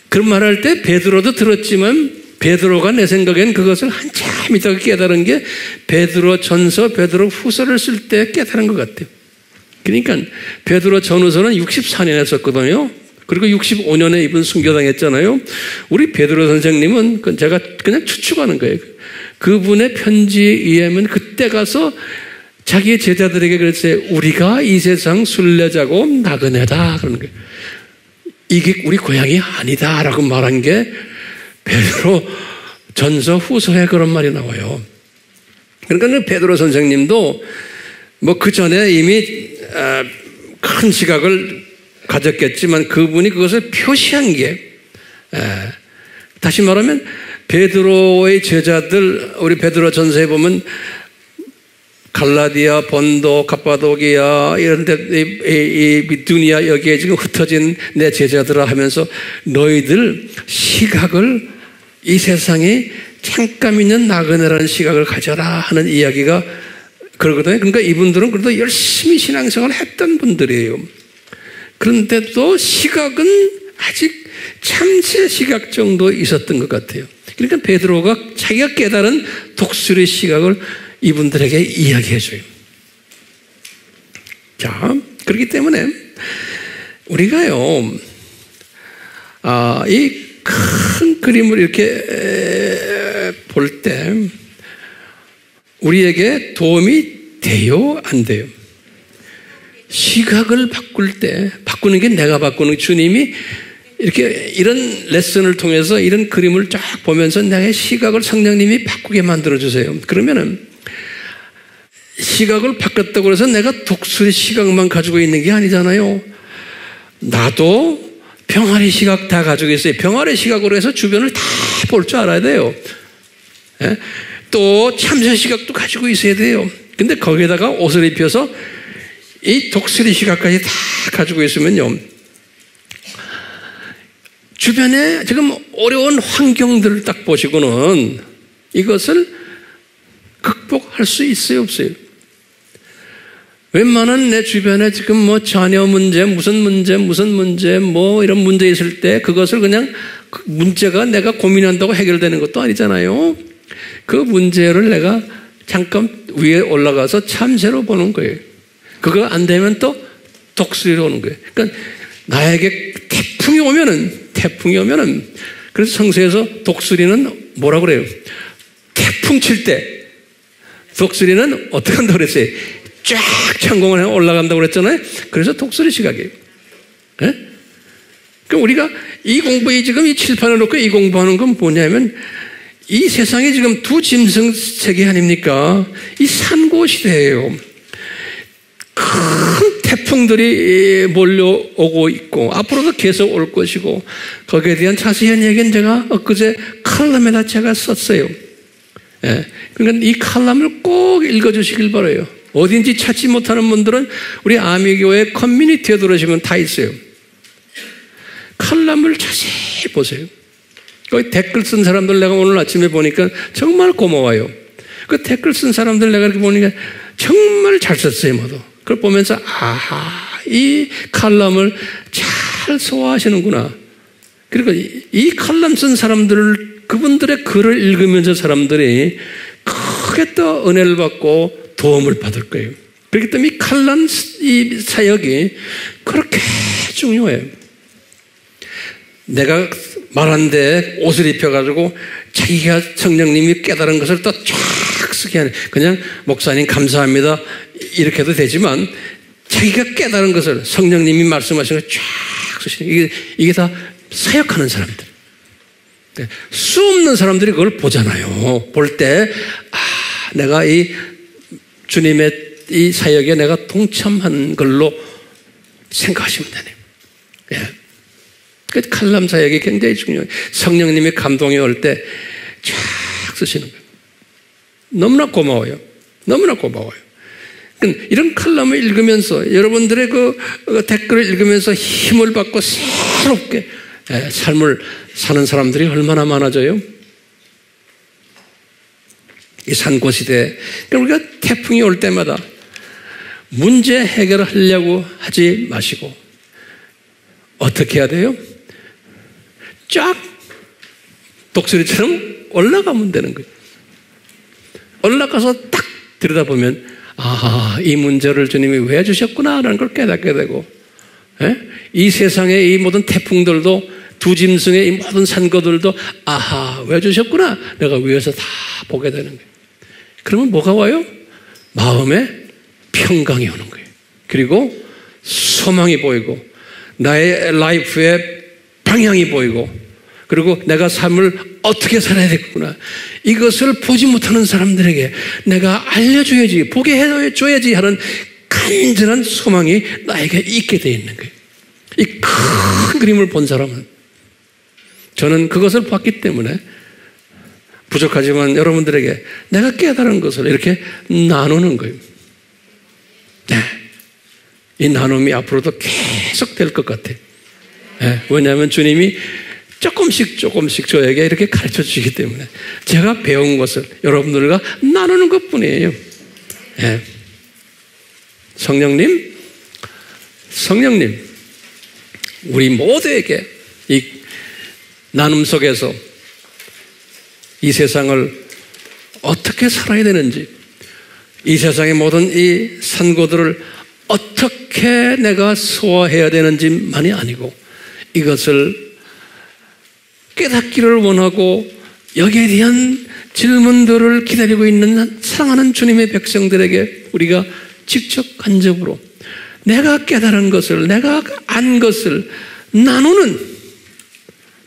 그런 말할 때 베드로도 들었지만 베드로가 내 생각엔 그것을 한참 있다가 깨달은 게 베드로 전서, 베드로 후서를 쓸 때 깨달은 것 같아요. 그러니까 베드로 전후서는 64년에 썼거든요. 그리고 65년에 이분 순교당했잖아요. 우리 베드로 선생님은 제가 그냥 추측하는 거예요. 그분의 편지에 의하면 그때 가서 자기의 제자들에게 그랬어요. 우리가 이 세상 순례자고 나그네다 그러는 거예요. 이게 우리 고향이 아니다라고 말한 게 베드로 전서 후서에 그런 말이 나와요. 그러니까 베드로 선생님도 뭐 그 전에 이미 큰 지각을 가졌겠지만 그분이 그것을 표시한 게, 다시 말하면 베드로의 제자들, 우리 베드로 전서에 보면 갈라디아, 본도, 갑바도기아 이런 데, 이 비두니아 여기에 지금 흩어진 내 제자들아 하면서 너희들 시각을, 이 세상에 잠깐 있는 나그네라는 시각을 가져라 하는 이야기가 그러거든요. 그러니까 이분들은 그래도 열심히 신앙생활을 했던 분들이에요. 그런데도 시각은 아직 참새 시각 정도 있었던 것 같아요. 그러니까 베드로가 자기가 깨달은 독수리 시각을 이분들에게 이야기해줘요. 자, 그렇기 때문에 우리가요, 이 큰 그림을 이렇게 볼 때 우리에게 도움이 돼요, 안 돼요? 시각을 바꿀 때, 바꾸는 게 내가 바꾸는, 주님이 이렇게 이런 레슨을 통해서 이런 그림을 쫙 보면서 나의 시각을 성령님이 바꾸게 만들어주세요. 그러면은 시각을 바꿨다고 해서 내가 독수리 시각만 가지고 있는 게 아니잖아요. 나도 병아리 시각 다 가지고 있어요. 병아리 시각으로 해서 주변을 다 볼 줄 알아야 돼요. 예? 또 참새 시각도 가지고 있어야 돼요. 근데 거기에다가 옷을 입혀서 이 독수리 시각까지 다 가지고 있으면요, 주변에 지금 어려운 환경들을 딱 보시고는 이것을 극복할 수 있어요, 없어요? 웬만한 내 주변에 지금 뭐 자녀 문제, 무슨 문제, 뭐 이런 문제 있을 때 그것을 그냥 그 문제가 내가 고민한다고 해결되는 것도 아니잖아요. 그 문제를 내가 잠깐 위에 올라가서 참새로 보는 거예요. 그거 안 되면 또 독수리로 오는 거예요. 그러니까 나에게 태풍이 오면은 그래서 성서에서 독수리는 뭐라고 그래요? 태풍 칠 때 독수리는 어떻게 한다고 그랬어요? 쫙 창공을 올라간다고 그랬잖아요. 그래서 독수리 시각이에요. 네? 그럼 우리가 이 공부에 지금 이 칠판을 놓고 이 공부하는 건 뭐냐면 이 세상에 지금 두 짐승 세계 아닙니까? 이 산고 시대예요. 큰 태풍들이 몰려오고 있고 앞으로도 계속 올 것이고 거기에 대한 자세한 얘기는 제가 엊그제 칼럼에다 제가 썼어요. 예. 그러니까 이 칼럼을 꼭 읽어주시길 바라요. 어딘지 찾지 못하는 분들은 우리 아미교회 커뮤니티에 들어오시면 다 있어요. 칼럼을 자세히 보세요. 거기 댓글 쓴 사람들 내가 오늘 아침에 보니까 정말 고마워요. 그 댓글 쓴 사람들 내가 이렇게 보니까 정말 잘 썼어요, 모두. 그걸 보면서 아하, 이 칼럼을 잘 소화하시는구나. 그리고 이 칼럼 쓴 사람들, 그분들의 글을 읽으면서 사람들이 크게 또 은혜를 받고 도움을 받을 거예요. 그렇기 때문에 이 칼럼 이 사역이 그렇게 중요해요. 내가 말한데 옷을 입혀가지고 자기가 성령님이 깨달은 것을 또 쫙 쓰게 하는, 그냥 목사님 감사합니다 이렇게 해도 되지만 자기가 깨달은 것을 성령님이 말씀하신 걸 쫙 쓰시는, 이게 다 사역하는 사람들. 수 없는 사람들이 그걸 보잖아요. 볼 때 내가 이 주님의 이 사역에 내가 동참한 걸로 생각하시면 되네요. 예. 그 칼럼 사역이 굉장히 중요해요. 성령님의 감동이 올 때 쫙 쓰시는 거예요. 너무나 고마워요. 너무나 고마워요. 이런 칼럼을 읽으면서 여러분들의 그 댓글을 읽으면서 힘을 받고 새롭게 삶을 사는 사람들이 얼마나 많아져요? 이 산고시대에 우리가 태풍이 올 때마다 문제 해결을 하려고 하지 마시고 어떻게 해야 돼요? 쫙 독수리처럼 올라가면 되는 거예요. 올라가서 딱 들여다보면 이 문제를 주님이 왜 주셨구나라는 걸 깨닫게 되고 이 세상의 이 모든 태풍들도 두 짐승의 이 모든 산거들도 왜 주셨구나 내가 위에서 다 보게 되는 거예요. 그러면 뭐가 와요? 마음에 평강이 오는 거예요. 그리고 소망이 보이고 나의 라이프의 방향이 보이고 그리고 내가 삶을 어떻게 살아야 되겠구나. 이것을 보지 못하는 사람들에게 내가 알려줘야지, 보게 해줘야지 하는 간절한 소망이 나에게 있게 되어 있는 거예요. 이 큰 그림을 본 사람은 저는 그것을 봤기 때문에 부족하지만 여러분들에게 내가 깨달은 것을 이렇게 나누는 거예요. 네. 이 나눔이 앞으로도 계속 될 것 같아요. 네. 왜냐하면 주님이 조금씩 저에게 이렇게 가르쳐 주시기 때문에 제가 배운 것을 여러분들과 나누는 것 뿐이에요. 네. 성령님, 우리 모두에게 이 나눔 속에서 이 세상을 어떻게 살아야 되는지, 이 세상의 모든 이 산고들을 어떻게 내가 소화해야 되는지만이 아니고 이것을 깨닫기를 원하고 여기에 대한 질문들을 기다리고 있는 사랑하는 주님의 백성들에게 우리가 직접 간접으로 내가 깨달은 것을, 내가 안 것을 나누는,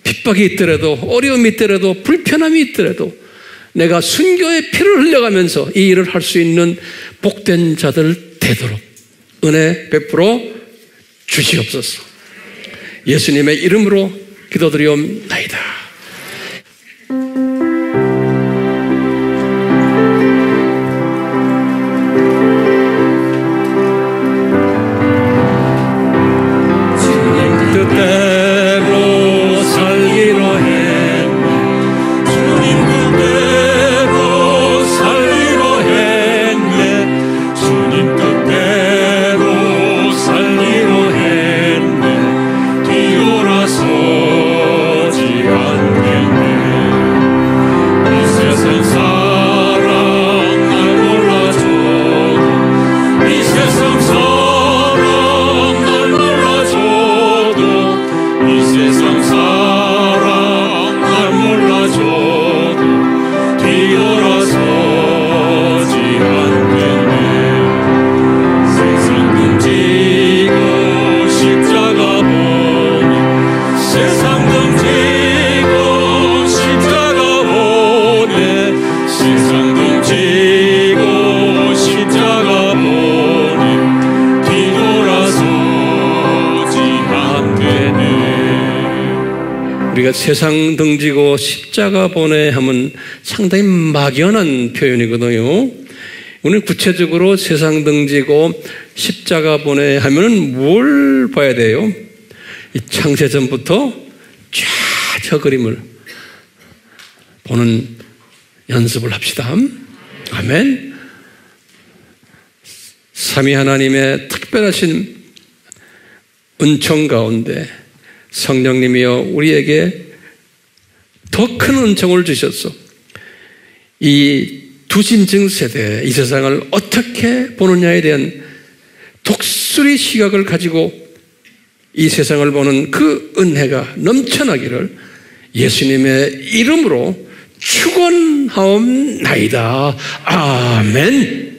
핍박이 있더라도 어려움이 있더라도 불편함이 있더라도 내가 순교의 피를 흘려가면서 이 일을 할 수 있는 복된 자들 되도록 은혜 베풀어 주시옵소서. 예수님의 이름으로 기도드리옵나이다. 우리가 세상 등지고 십자가 보내 하면 상당히 막연한 표현이거든요. 오늘 구체적으로 세상 등지고 십자가 보내 하면 뭘 봐야 돼요? 이 창세전부터 쫙 저 그림을 보는 연습을 합시다. 아멘. 삼위 하나님의 특별하신 은총 가운데 성령님이여 우리에게 더 큰 은총을 주셨소. 이 두짐승 세대, 이 세상을 어떻게 보느냐에 대한 독수리 시각을 가지고 이 세상을 보는 그 은혜가 넘쳐나기를 예수님의 이름으로 축원하옵나이다. 아멘.